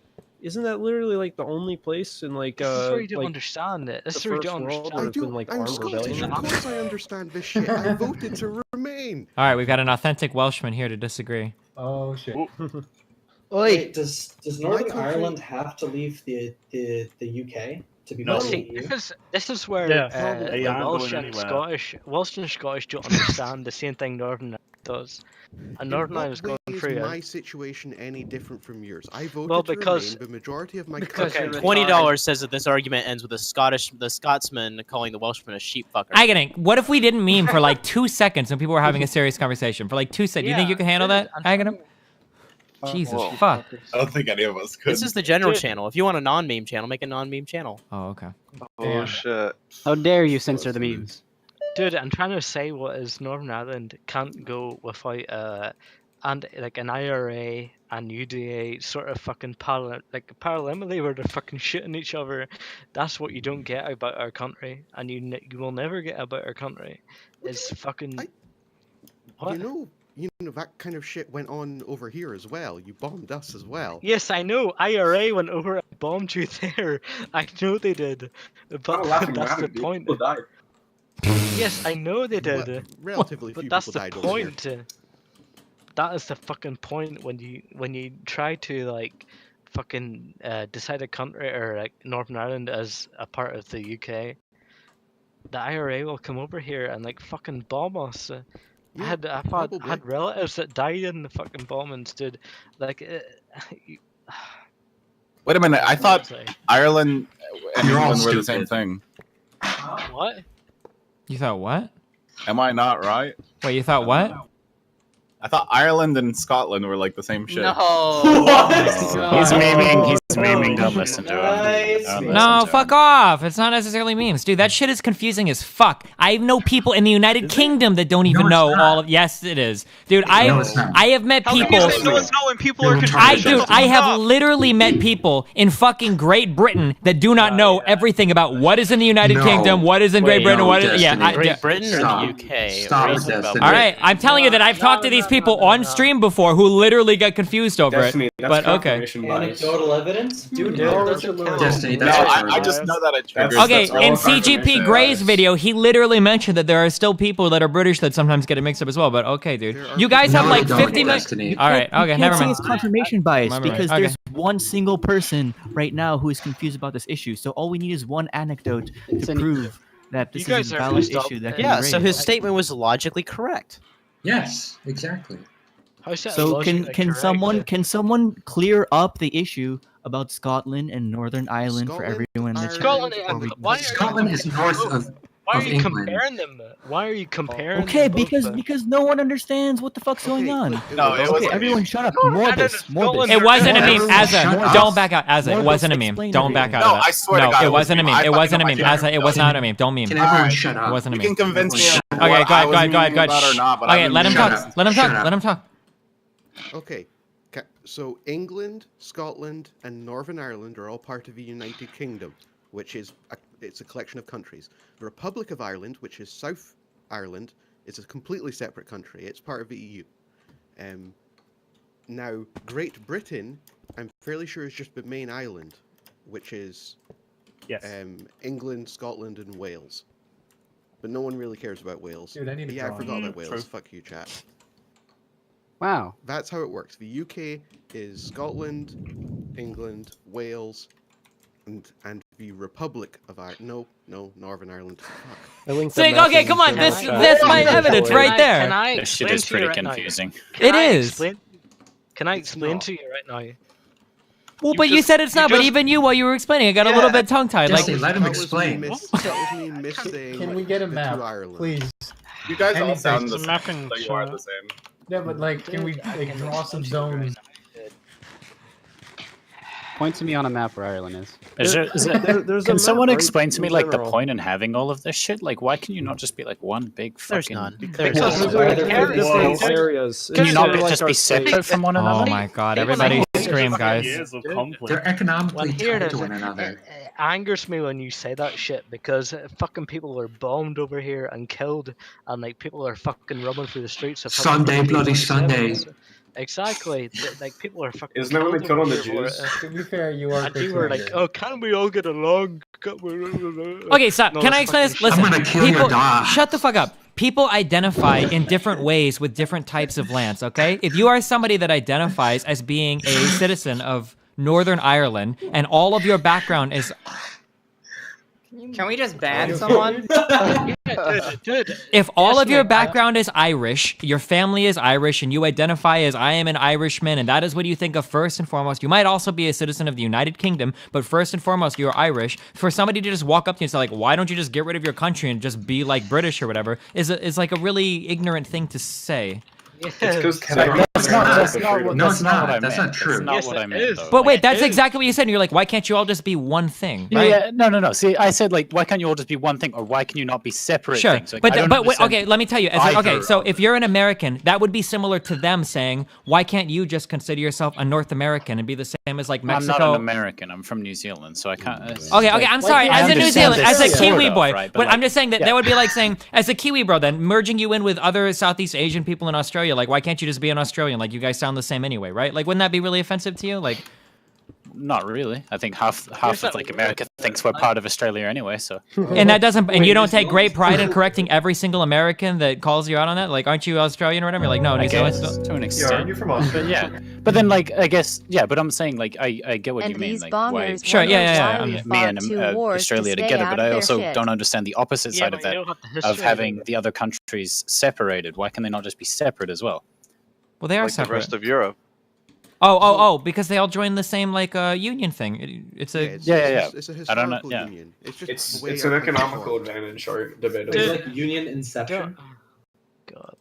Isn't that literally like the only place in like This is where you don't like understand it. This the is where you first don't world understand. where I there's been do. like I'm armed Scottish. rebellion? Of course, I understand this shit. I voted to remain. All right, we've got an authentic Welshman here to disagree. Oh shit. Wait, does Northern country- Ireland have to leave the UK to be No, part of see, the EU? this is where Yeah, the they aren't Welsh going and anywhere. Welsh and Scottish don't understand the same thing Northern Ireland does. And Northern Ireland's In what going way through is it. my situation any different from yours? I voted Well, to because- remain. The majority of my Okay, country- $20 says that this argument ends with the Scotsman calling the Welshman a sheep fucker. Again, what if we didn't meme for like 2 seconds when people were having a serious conversation? For like 2 seconds. You think you can handle that, Again? Jesus, fuck. I don't think any of us could. This is the general channel. If you want a non-meme channel, make a non-meme channel. Oh, okay. Oh shit! How dare you censor the memes? Dude, I'm trying to say what is Northern Ireland can't go without and like an IRA and UDA sort of fucking parliamentary where they're fucking shooting each other. That's what you don't get about our country, and you will never get about our country. Is fucking what? You know that kind of shit went on over here as well. You bombed us as well. Yes, I know. IRA went over and bombed you there. I know they did, but that's the point. Yes, I know they did. Well, relatively but few that's people the died over here. point. That is the fucking point when you try to like fucking decide a country or like Northern Ireland as a part of the UK. The IRA will come over here and like fucking bomb us. I had relatives that died in the fucking bombings, dude. Like, Wait a minute. I thought Ireland and You're all England were the stupid. same thing. what? You thought what? Am I not right? Wait, you thought what? I thought Ireland and Scotland were like the same shit. He's memeing. He's memeing. Don't listen to him. Don't No, listen to fuck off. It's not necessarily memes. Dude, that shit is confusing as fuck. I know people in the United Kingdom that don't even know all of... Yes, it is. Dude, I have met people... people are I have literally met people in fucking Great Britain that do not know everything about what is in the United Kingdom, what is in Great Britain, what is... Yeah, Great Britain or the UK? Stop. All right, I'm telling you that I've talked to these people on stream before who literally got confused over Destiny, it. that's But okay. confirmation bias. Anecdotal evidence? Dude, Destiny, No, that's I just know that it triggers. Okay, that's all in confirmation CGP Gray's video, he literally mentioned that there are still people that are British that sometimes get it mixed up as well. But okay, dude, you guys have like 50 minutes. All right, okay, You never can't say mind. it's confirmation bias Never mind. because Okay. there's one single person right now who is confused about this issue. So all we need is one anecdote to prove that this is a valid issue that can Yeah, be so raised. his statement was logically correct. Yes, exactly. So can someone clear up the issue about Scotland and Northern Ireland for everyone in the chat? Scotland, before we- why are Scotland is north of Why are of you England. comparing them? Why are you comparing? Okay, them both, because no one understands what the fuck's going on. No, it was Okay, everyone shut up. Morbus. Morbus. It wasn't a meme. Azza, Morbus. don't back out. Azza, it Morbus, wasn't a meme. explain Don't back everything. out of that. I swear to No, God, it it was wasn't a a meme. meme. It I wasn't a fucking meme. know my Azza, it was favorite. not a meme. Don't meme. Can everyone shut up? It wasn't a You meme. can convince me. Okay, go ahead, go ahead, go ahead, go About or ahead. not, but Okay, I've let him been talk. memeing. Let him Shut talk. up. Let him talk. Okay, so England, Scotland, and Northern Ireland are all part of the United Kingdom, which is it's a collection of countries. The Republic of Ireland, which is South Ireland, is a completely separate country. It's part of the EU. Now, Great Britain, I'm fairly sure, is just the main island, which is England, Scotland, and Wales. But no one really cares about Wales. Dude, I need a Yeah, I drawing. forgot about Wales. True. Fuck you, chat. Wow. That's how it works. The UK is Scotland, England, Wales, and the Republic of Ireland. No, Northern Ireland. Fuck. See, okay, come on. That's my evidence right there. Can I This shit explain is to you pretty right now? confusing. It is. Can I explain to you right now? Well, but you said it's not. But even you, while you were explaining, I got a little bit tongue-tied. Like, let him explain. That was me missing. Can we get a the map, two Ireland. please? You guys all Anything. sound the Map same. and So you are chat. the same. Yeah, but like, can we like draw some zones? Point to me on a map where Ireland is. Can map, someone right, explain to me in like the general. point in having all of this shit? Like, why can you not just be like one big There's fucking? none. There's Different areas. Can you not They're like just our be separate from one another? oh my god, everybody scream, guys. They're economically Here tied it to is. one another. It angers me when you say that shit because fucking people are bombed over here and killed, and like people are fucking running through the streets of fucking Sunday, bloody 2027s. Sunday. Exactly. Like people are fucking. Isn't that when they killed kill on over the here for Jews? it. To be fair, you are. And you were like, "Oh, can we all get along?" Okay, stop. No, Can I it's explain this? fucking Listen, I'm gonna kill your people, dog. shut the fuck up. people identify in different ways with different types of lands, okay? If you are somebody that identifies as being a citizen of Northern Ireland and all of your background is... Can we just ban someone? If all of your background is Irish, your family is Irish, and you identify as I am an Irishman, and that is what you think of first and foremost, you might also be a citizen of the United Kingdom, but first and foremost, you're Irish. For somebody to just walk up to you and say, like, why don't you just get rid of your country and just be like British or whatever, is like a really ignorant thing to say. That's not true. That's not what I meant, though. But wait, that's exactly what you said. And you're like, why can't you all just be one thing? Right? Yeah, no. See, I said, like, why can't you all just be one thing, or why can you not be separate Sure, things? Like, but wait, okay, let me tell you. Okay, so if you're an American, that would be similar to them saying, why can't you just consider yourself a North American and be the same as like Mexico? I'm not an American. I'm from New Zealand, so I can't. Okay, I'm sorry. As a New Zealand, as a Kiwi boy, right, but I'm just saying that would be like saying, as a Kiwi bro, then merging you in with other Southeast Asian people in Australia. Like, why can't you just be an Australian? Like, you guys sound the same anyway, right? Like, wouldn't that be really offensive to you? Like, not really. I think half of like America thinks we're part of Australia anyway. So. And that doesn't. And you don't take great pride in correcting every single American that calls you out on that. Like, aren't you Australian or whatever? You're like, no, New Zealand's still to an extent. Yeah, you're from Australia. Yeah, but then like I guess but I'm saying like I get what you mean. Like why? Sure, yeah. Me and Australia together, but I also don't understand the opposite side of that, of having the other countries separated. Why can they not just be separate as well? Well, they are like separate. the rest of Europe. Oh, because they all join the same like union thing. It's a It's a I don't know. historical Yeah. union. It's just It's an economical advantage, or debatable. It's like union inception. God.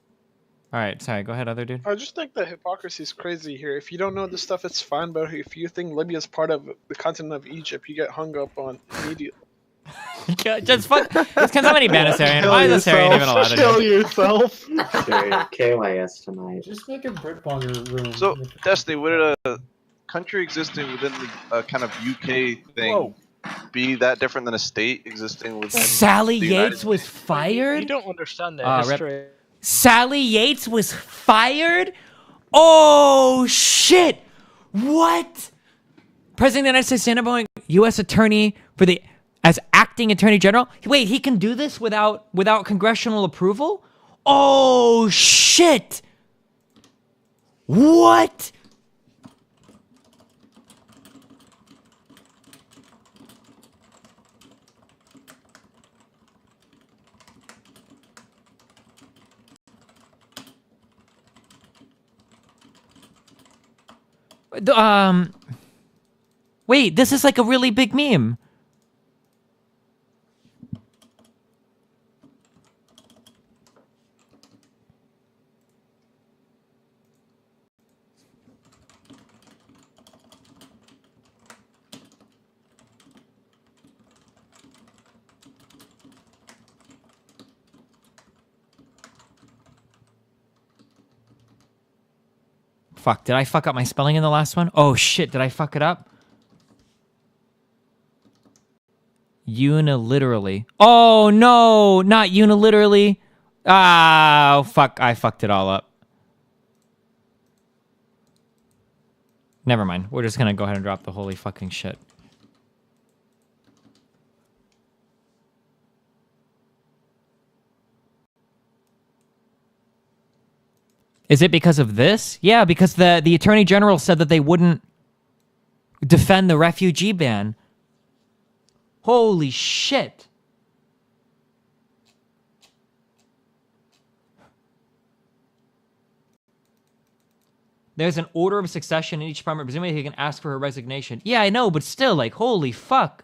All right, sorry. Go ahead, other dude. I just think the hypocrisy is crazy here. If you don't know this stuff, it's fine. But if you think Libya is part of the continent of Egypt, you get hung up on immediately. Just fuck. It's because I'm an Humanitarian. Why is this Syrian even allowed to Kill do? yourself. KYS tonight. Just make a Britbonger room. So, Destiny, would a country existing within the kind of UK thing be that different than a state existing within Sally the United Yates was fired? You don't understand the Rip. history. Sally Yates was fired? Oh, shit. What? President of the United States, Sandra Boeing, U.S. Attorney as acting Attorney General? Wait, he can do this without congressional approval? Oh, shit. What? Wait, this is like a really big meme. Fuck, did I fuck up my spelling in the last one? Oh shit, did I fuck it up? Uniliterally. Oh no, not uniliterally. Ah, fuck, I fucked it all up. Never mind, we're just gonna go ahead and drop the holy fucking shit. Is it because of this? Yeah, because the Attorney General said that they wouldn't defend the refugee ban. Holy shit. There's an order of succession in each department. Presumably he can ask for her resignation. Yeah, I know, but still, like, holy fuck.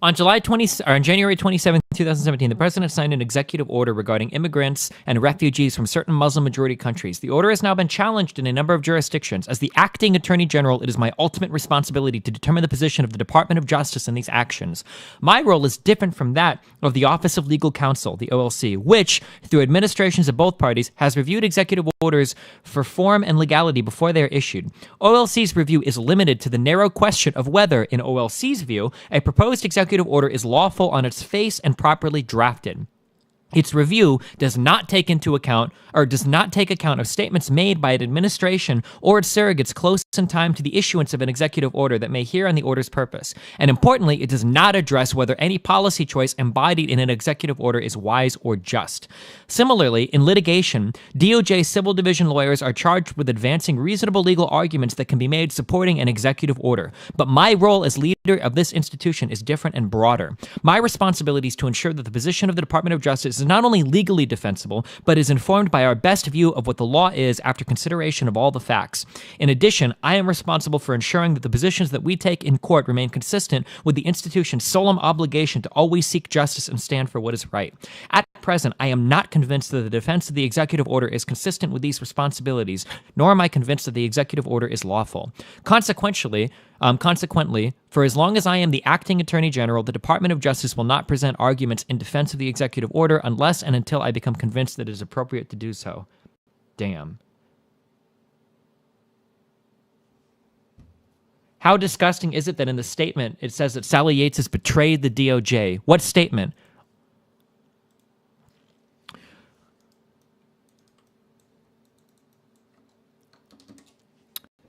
On January 27th, 2017, the president signed an executive order regarding immigrants and refugees from certain Muslim-majority countries. The order has now been challenged in a number of jurisdictions. As the acting attorney general, it is my ultimate responsibility to determine the position of the Department of Justice in these actions. My role is different from that of the Office of Legal Counsel, the OLC, which, through administrations of both parties, has reviewed executive orders for form and legality before they are issued. OLC's review is limited to the narrow question of whether, in OLC's view, a proposed executive order is lawful on its face and properly drafted. Its review does not take account of statements made by an administration or its surrogates close in time to the issuance of an executive order that may bear on the order's purpose. And importantly, it does not address whether any policy choice embodied in an executive order is wise or just. Similarly, in litigation, DOJ Civil Division lawyers are charged with advancing reasonable legal arguments that can be made supporting an executive order. But my role as leader of this institution is different and broader. My responsibility is to ensure that the position of the Department of Justice is not only legally defensible, but is informed by our best view of what the law is after consideration of all the facts. In addition, I am responsible for ensuring that the positions that we take in court remain consistent with the institution's solemn obligation to always seek justice and stand for what is right. At present, I am not convinced that the defense of the executive order is consistent with these responsibilities, nor am I convinced that the executive order is lawful. Consequently, for as long as I am the acting attorney general, the Department of Justice will not present arguments in defense of the executive order unless and until I become convinced that it is appropriate to do so. Damn. How disgusting is it that in the statement it says that Sally Yates has betrayed the DOJ? What statement?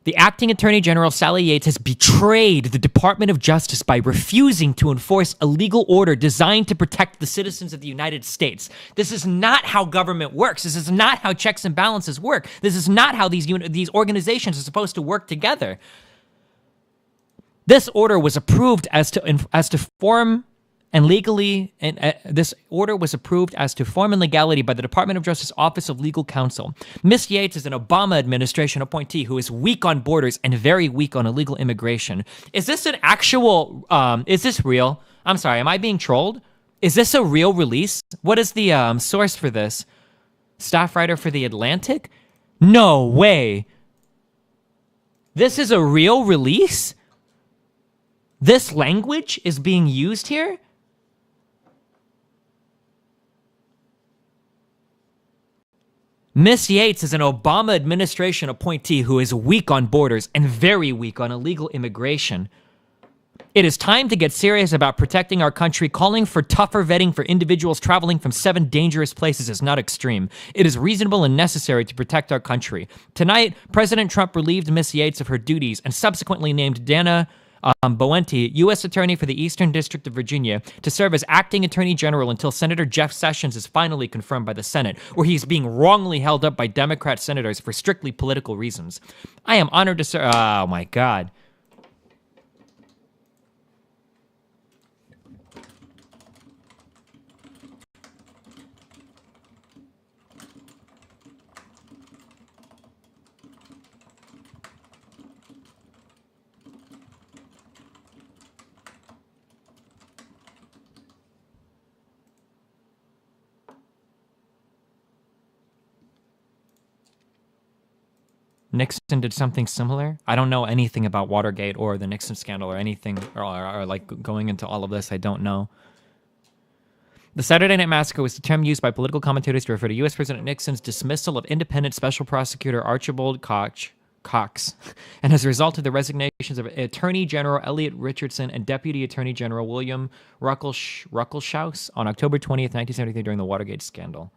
The acting attorney general, Sally Yates, has betrayed the Department of Justice by refusing to enforce a legal order designed to protect the citizens of the United States. This is not how government works. This is not how checks and balances work. This is not how these organizations are supposed to work together. This order was approved as to form and legally, this order was approved as to form and legality by the Department of Justice Office of Legal Counsel. Ms. Yates is an Obama administration appointee who is weak on borders and very weak on illegal immigration. Is this an actual, is this real? I'm sorry, am I being trolled? Is this a real release? What is the source for this? Staff writer for The Atlantic? No way. This is a real release? This language is being used here? Miss Yates is an Obama administration appointee who is weak on borders and very weak on illegal immigration. It is time to get serious about protecting our country. Calling for tougher vetting for individuals traveling from 7 dangerous places is not extreme. It is reasonable and necessary to protect our country. Tonight, President Trump relieved Miss Yates of her duties and subsequently named Dana Boente, U.S. Attorney for the Eastern District of Virginia, to serve as acting Attorney General until Senator Jeff Sessions is finally confirmed by the Senate, where he's being wrongly held up by Democrat senators for strictly political reasons. I am honored to serve. Oh my God. Nixon did something similar. I don't know anything about Watergate or the Nixon scandal or anything, or like going into all of this. I don't know. The Saturday Night Massacre was the term used by political commentators to refer to U.S. President Nixon's dismissal of independent special prosecutor Archibald Cox, and as a result of the resignations of Attorney General Elliot Richardson and Deputy Attorney General William Ruckelshaus on October 20th, 1973 during the Watergate scandal.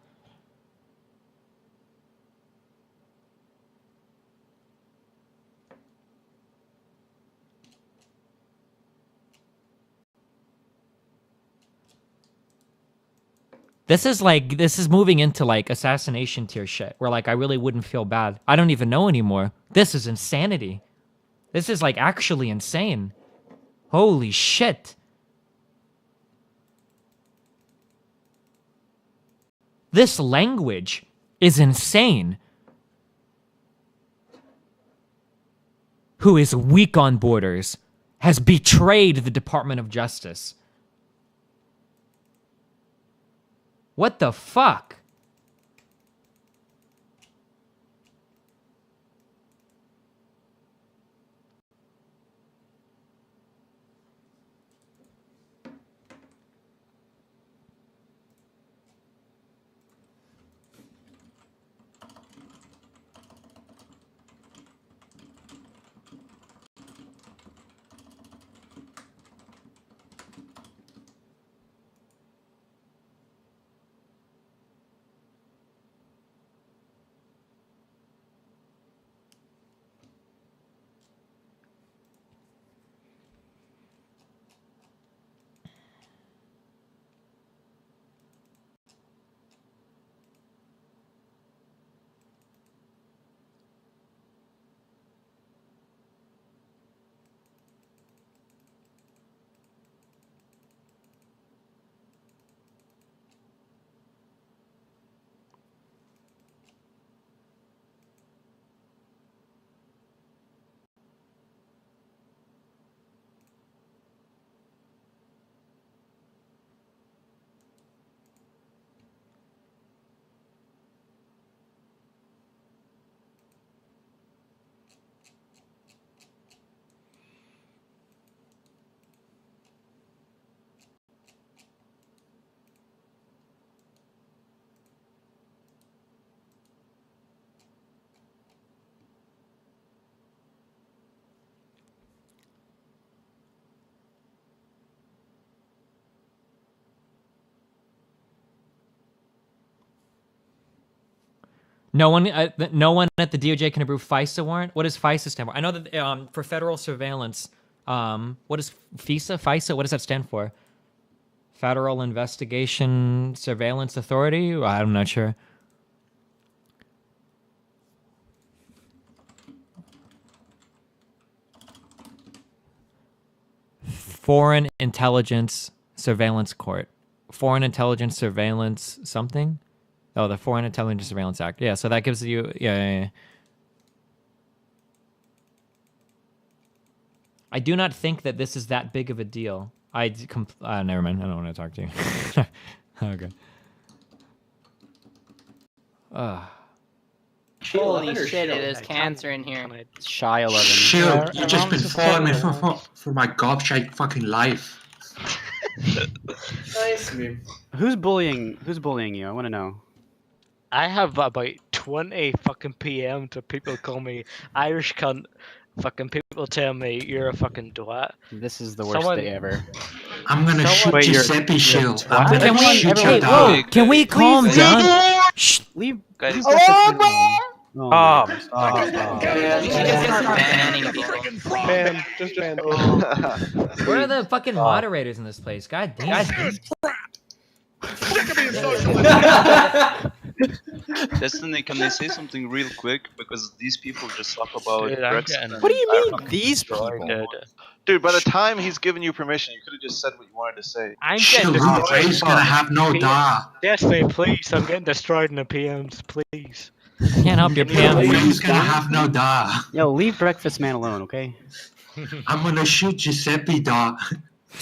This is moving into like assassination tier shit where like I really wouldn't feel bad. I don't even know anymore. This is insanity. This is like actually insane. Holy shit. This language is insane. Who is weak on borders has betrayed the Department of Justice. What the fuck? No one at the DOJ can approve FISA warrant. What does FISA stand for? I know that for federal surveillance, what is FISA? What does that stand for? Federal Investigation Surveillance Authority? I'm not sure. Foreign Intelligence Surveillance Court. Foreign Intelligence Surveillance something? Oh, the Foreign Intelligence Surveillance Act. Yeah, so that gives you... Yeah. I do not think that this is that big of a deal. Never mind. I don't want to talk to you. Okay. Holy shit, it is cancer in here. Shy 11. Shield, you just been following me for my gobshite fucking life. Nice meme. Who's bullying you? I want to know. I have about 20 fucking PM to people call me Irish cunt. Fucking people tell me you're a fucking twat. This is the worst day ever. I'm gonna shoot Giuseppe Shield. Can we calm down? Shh. Leave. Guys. You Ban. Just ban. Where are the fucking moderators in this place? God damn. Destiny, can they say something real quick? Because these people just talk about Brexit. What do you mean, these people? Dude, by the time he's given you permission, you could have just said what you wanted to say. I'm getting Ray's gonna have no da. Destiny, please. I'm getting destroyed in the PMs, please. Can't help your PM. Ray's gonna have no da. Yo, leave Breakfast Man alone, okay? I'm gonna shoot Giuseppe da.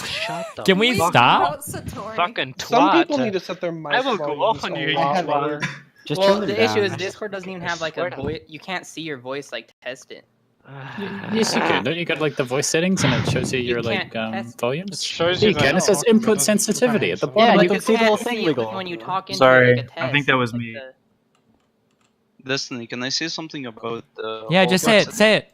Shut the Can we stop? Fucking twat. Some people need to set their mic I will go off on you. Just well, turn the it issue is down. Discord doesn't even have like a voice. You can't see your voice like test it. Yes, you can. Don't you got like the voice settings and it shows you your like volumes? It shows You you can. It says input sensitivity at the bottom. Yeah, of you the can see the whole thing. thing legal. When you talk into Sorry, like a test. I think that was me. Destiny, can I say something about the Yeah, whole just say it. Brexit? Say it.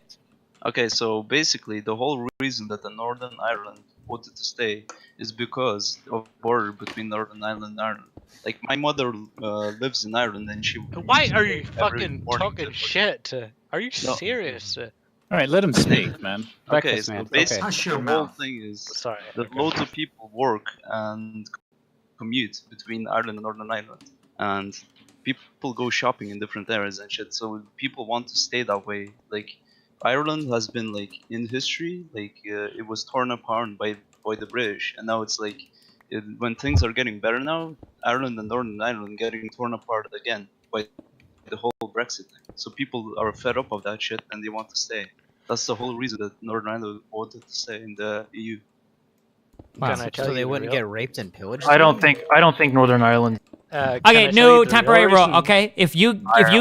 Okay, so basically the whole reason that the Northern Ireland wanted to stay is because of border between Northern Ireland and Ireland. Like my mother lives in Ireland and she. Why are you every fucking morning talking shit? Are you No. serious? All right, let him speak, man. Okay, Breakfast so Man. basically Hush your the whole mouth. thing is Sorry. that loads of people work and commute between Ireland and Northern Ireland, and people go shopping in different areas and shit. So people want to stay that way. Like Ireland has been like in history, like it was torn apart by the British, and now it's like when things are getting better now, Ireland and Northern Ireland getting torn apart again by the whole Brexit thing. So people are fed up of that shit and they want to stay. That's the whole reason that Northern Ireland wanted to stay in the EU. Wow. So they wouldn't get raped and pillaged. I don't think Northern Ireland Okay, new temporary rule. Okay, if you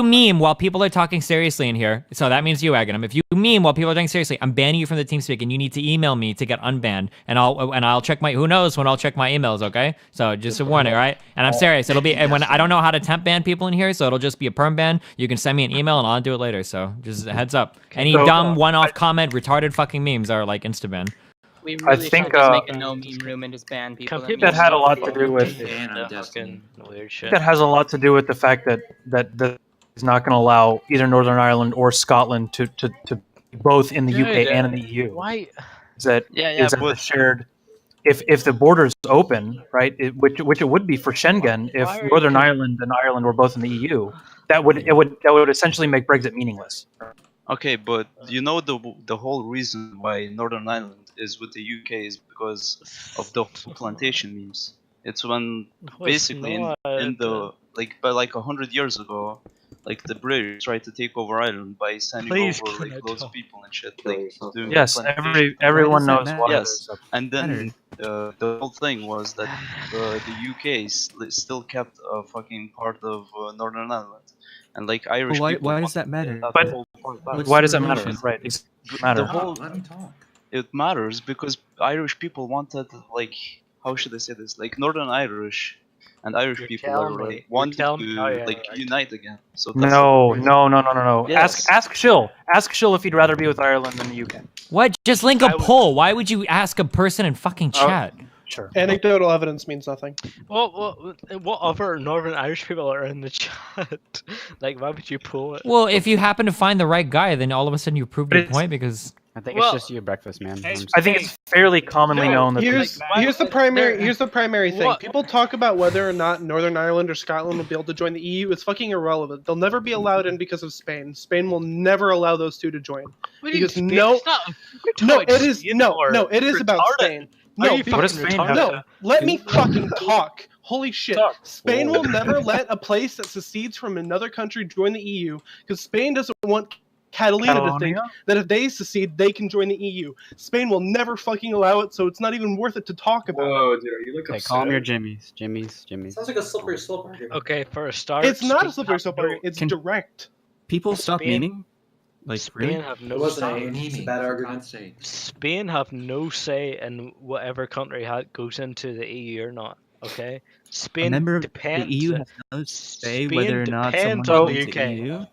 meme while people are talking seriously in here, so that means you, Aghanim. If you meme while people are talking seriously, I'm banning you from the TeamSpeak, and you need to email me to get unbanned, and I'll check my. Who knows when I'll check my emails? Okay, so just a warning, all right? And I'm serious. It'll be and when I don't know how to temp ban people in here, so it'll just be a perm ban. You can send me an email, and I'll do it later. So just a heads up. Any dumb one-off comment, retarded fucking memes are like insta ban. We really should just make a no meme room and just ban people. That had a lot to do with weird shit. that has a lot to do with the fact that is not going to allow either Northern Ireland or Scotland to both in the UK and in the EU. Why? Is that the shared? If the borders open, right, which it would be for Schengen, if Northern Ireland and Ireland were both in the EU, that would essentially make Brexit meaningless. Okay, but you know the whole reason why Northern Ireland is with the UK is because of the plantation memes. It's when basically in the like 100 years ago, like the British tried to take over Ireland by sending over like loads of people and shit. Like doing yes, everyone knows why. Yes, and then the whole thing was that the UK still kept a fucking part of Northern Ireland. And like Irish people, why does that matter? But why does that matter? Right, it matter. Let me talk. It matters because Irish people wanted, like, how should I say this? Like Northern Irish and Irish people wanted to unite again. So that's no. Yes. Ask Shill. Ask Shill if he'd rather be with Ireland than the UK. What? Just link a poll. Why would you ask a person in fucking chat? Sure. Anecdotal evidence means nothing. What other Northern Irish people are in the chat? Like, why would you pull it? Well, if you happen to find the right guy, then all of a sudden you proved your point because. I think it's just you, breakfast man. I think it's fairly commonly known that here's the primary thing. People talk about whether or not Northern Ireland or Scotland will be able to join the EU. It's fucking irrelevant. They'll never be allowed in because of Spain. Spain will never allow those two to join. Because it is about Spain. No, let me fucking talk. Holy shit. Spain will never let a place that secedes from another country join the EU because Spain doesn't want Catalina to think that if they secede, they can join the EU. Spain will never fucking allow it, so it's not even worth it to talk about. Whoa, dude, are you like upset? Calm your Jimmys. Sounds like a slippery slope argument. Okay, for a start, it's not a slippery slope argument. It's direct. People stop memeing? Like, Spain really? have no say. It's a bad argument. Spain have no say in whatever country goes into the EU or not. Okay, Spain depends. The EU has no say Spain whether or not someone on joins the the UK. EU.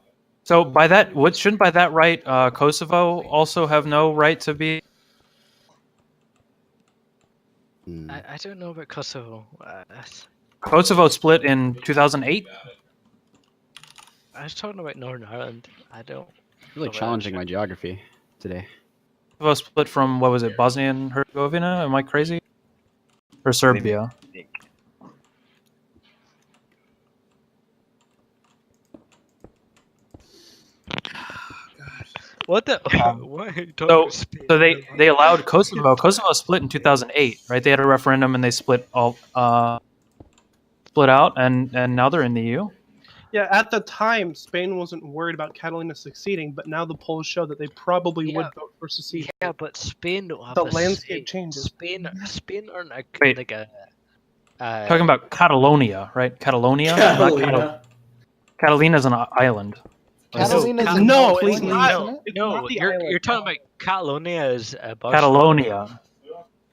So by that, shouldn't by that right, Kosovo also have no right to be? I don't know about Kosovo. Kosovo split in 2008. I was talking about Northern Ireland. I don't. Really challenging my geography today. Kosovo split from what was it, Bosnia and Herzegovina? Am I crazy? Or Serbia? What the? So they allowed Kosovo. Kosovo split in 2008, right? They had a referendum and they split out, and now they're in the EU. Yeah, at the time, Spain wasn't worried about Catalina succeeding, but now the polls show that they probably would vote for secession. Yeah, but Spain don't have the a landscape say. changes. Spain aren't like a. Talking about Catalonia, right? Catalonia. Catalina's an island. Catalina's no, it's not. not You're talking about Catalonia as Catalonia.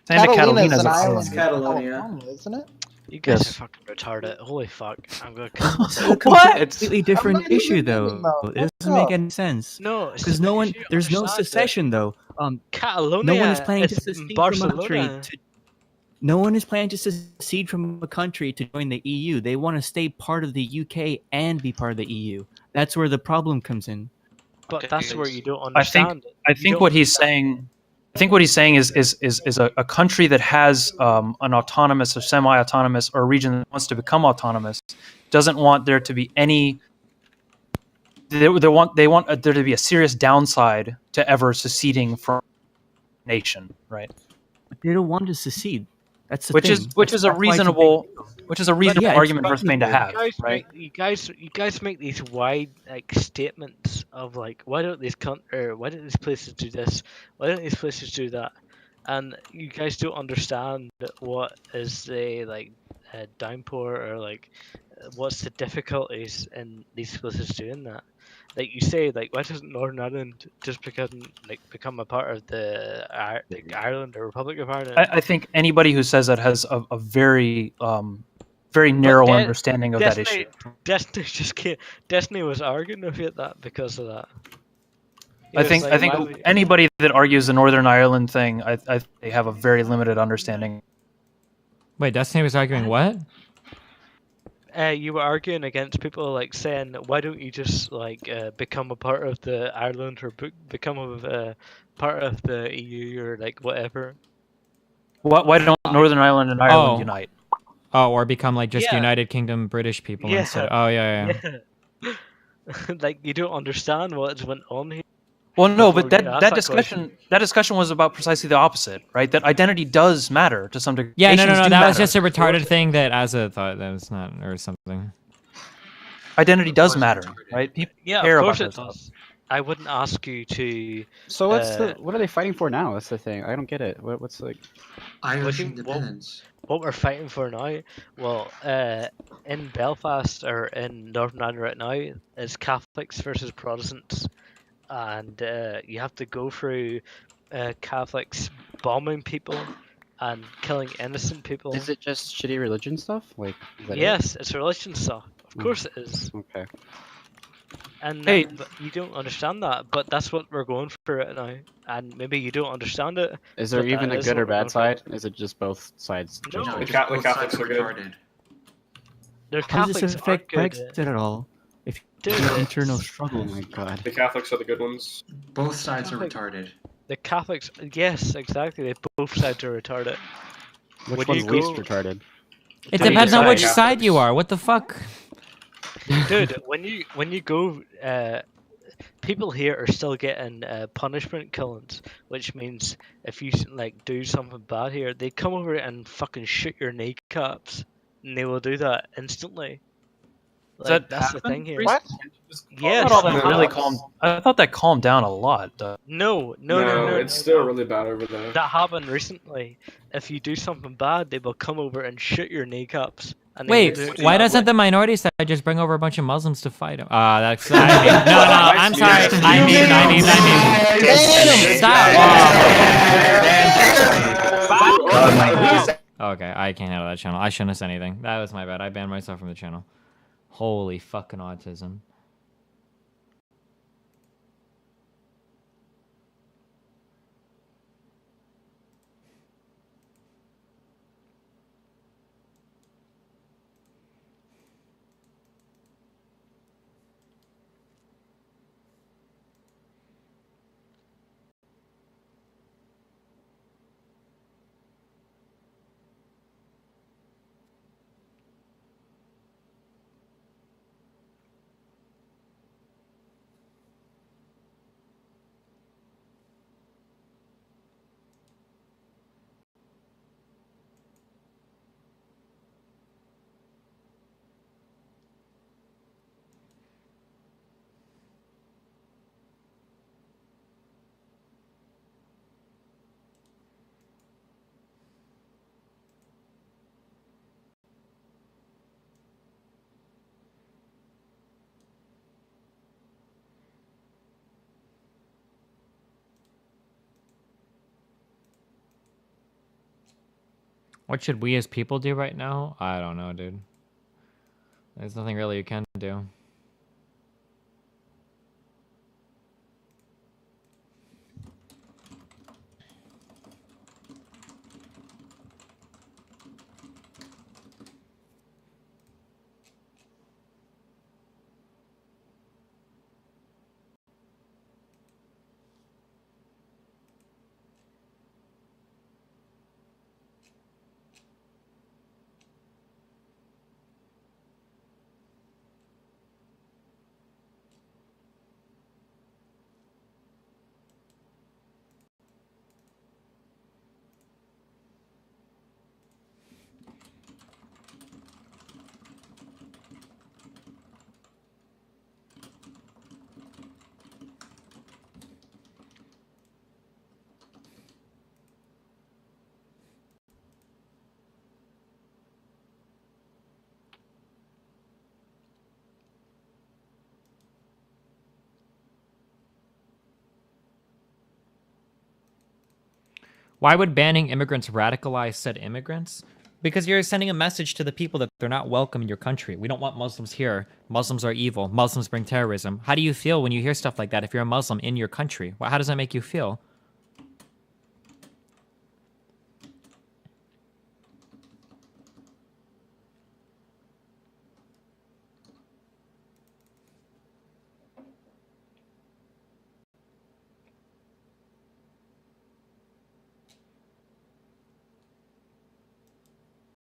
Catalina's an island. island. Catalonia, isn't it? You guys are fucking retarded. Holy fuck! I'm gonna. What? It's a completely different issue, though. It doesn't make any sense. No, because there's no secession, though. Catalonia. No one is planning to secede Barcelona. from a country. No one is planning to secede from a country to join the EU. They want to stay part of the UK and be part of the EU. That's where the problem comes in. But that's where you don't understand. I think what he's saying. I think what he's saying is a country that has an autonomous or semi-autonomous or a region that wants to become autonomous doesn't want there to be any. They want there to be a serious downside to ever seceding from a nation, right? But they don't want to secede. That's the which thing. is a reasonable argument for Spain to have, right? You guys make these wide statements of why don't these places do this? Why don't these places do that? And you guys don't understand what is the downpour or what's the difficulties in these places doing that? Like you say, like why doesn't Northern Ireland just become a part of the Ireland or Republic of Ireland? I think anybody who says that has a very very narrow understanding of that issue. Destiny was arguing with you at that because of that. I think anybody that argues the Northern Ireland thing, I they have a very limited understanding. Wait, Destiny was arguing what? You were arguing against people like saying, why don't you just like become a part of the Ireland or become a part of the EU or like whatever? Why don't Northern Ireland and Ireland unite? Oh, or become like just United Kingdom British people instead. Oh yeah. Like you don't understand what's went on here. Well, no, but that discussion was about precisely the opposite, right? That identity does matter to some degree. Yeah, no. That was just a retarded thing that Asa thought that was not, or something. Identity does matter, right? People care of course about it does. I wouldn't ask you to. So what are they fighting for now? That's the thing. I don't get it. What's like Irish independence? What we're fighting for now? Well, in Belfast or in Northern Ireland right now, is Catholics versus Protestants. And you have to go through Catholics bombing people and killing innocent people. Is it just shitty religion stuff? Like, is that yes, it's religion stuff. Of course it is. Okay. And but you don't understand that, but that's what we're going for right now. And maybe you don't understand it. Is there even a good or bad side? Is it just both sides? No, the Catholics are good. How does this affect Brexit at all? If you internal struggle, oh my god. The Catholics are the good ones. Both sides are retarded. The Catholics, yes, exactly. Both sides are retarded. Which one's least retarded? It depends on which side you are. What the fuck? Dude, when you go, people here are still getting punishment killings, which means if you like do something bad here, they come over and fucking shoot your kneecaps, and they will do that instantly. Like, that's the thing here. What? Yes. I thought that calmed down a lot. No, it's still really bad over there. That happened recently. If you do something bad, they will come over and shoot your kneecaps. And wait, why doesn't the minority side just bring over a bunch of Muslims to fight them? That's no. I'm sorry. I mean. Stop. Okay, I can't handle that channel. I shouldn't have said anything. That was my bad. I banned myself from the channel. Holy fucking autism. What should we as people do right now? I don't know, dude. There's nothing really you can do. Why would banning immigrants radicalize said immigrants? Because you're sending a message to the people that they're not welcome in your country. We don't want Muslims here. Muslims are evil. Muslims bring terrorism. How do you feel when you hear stuff like that if you're a Muslim in your country? How does that make you feel?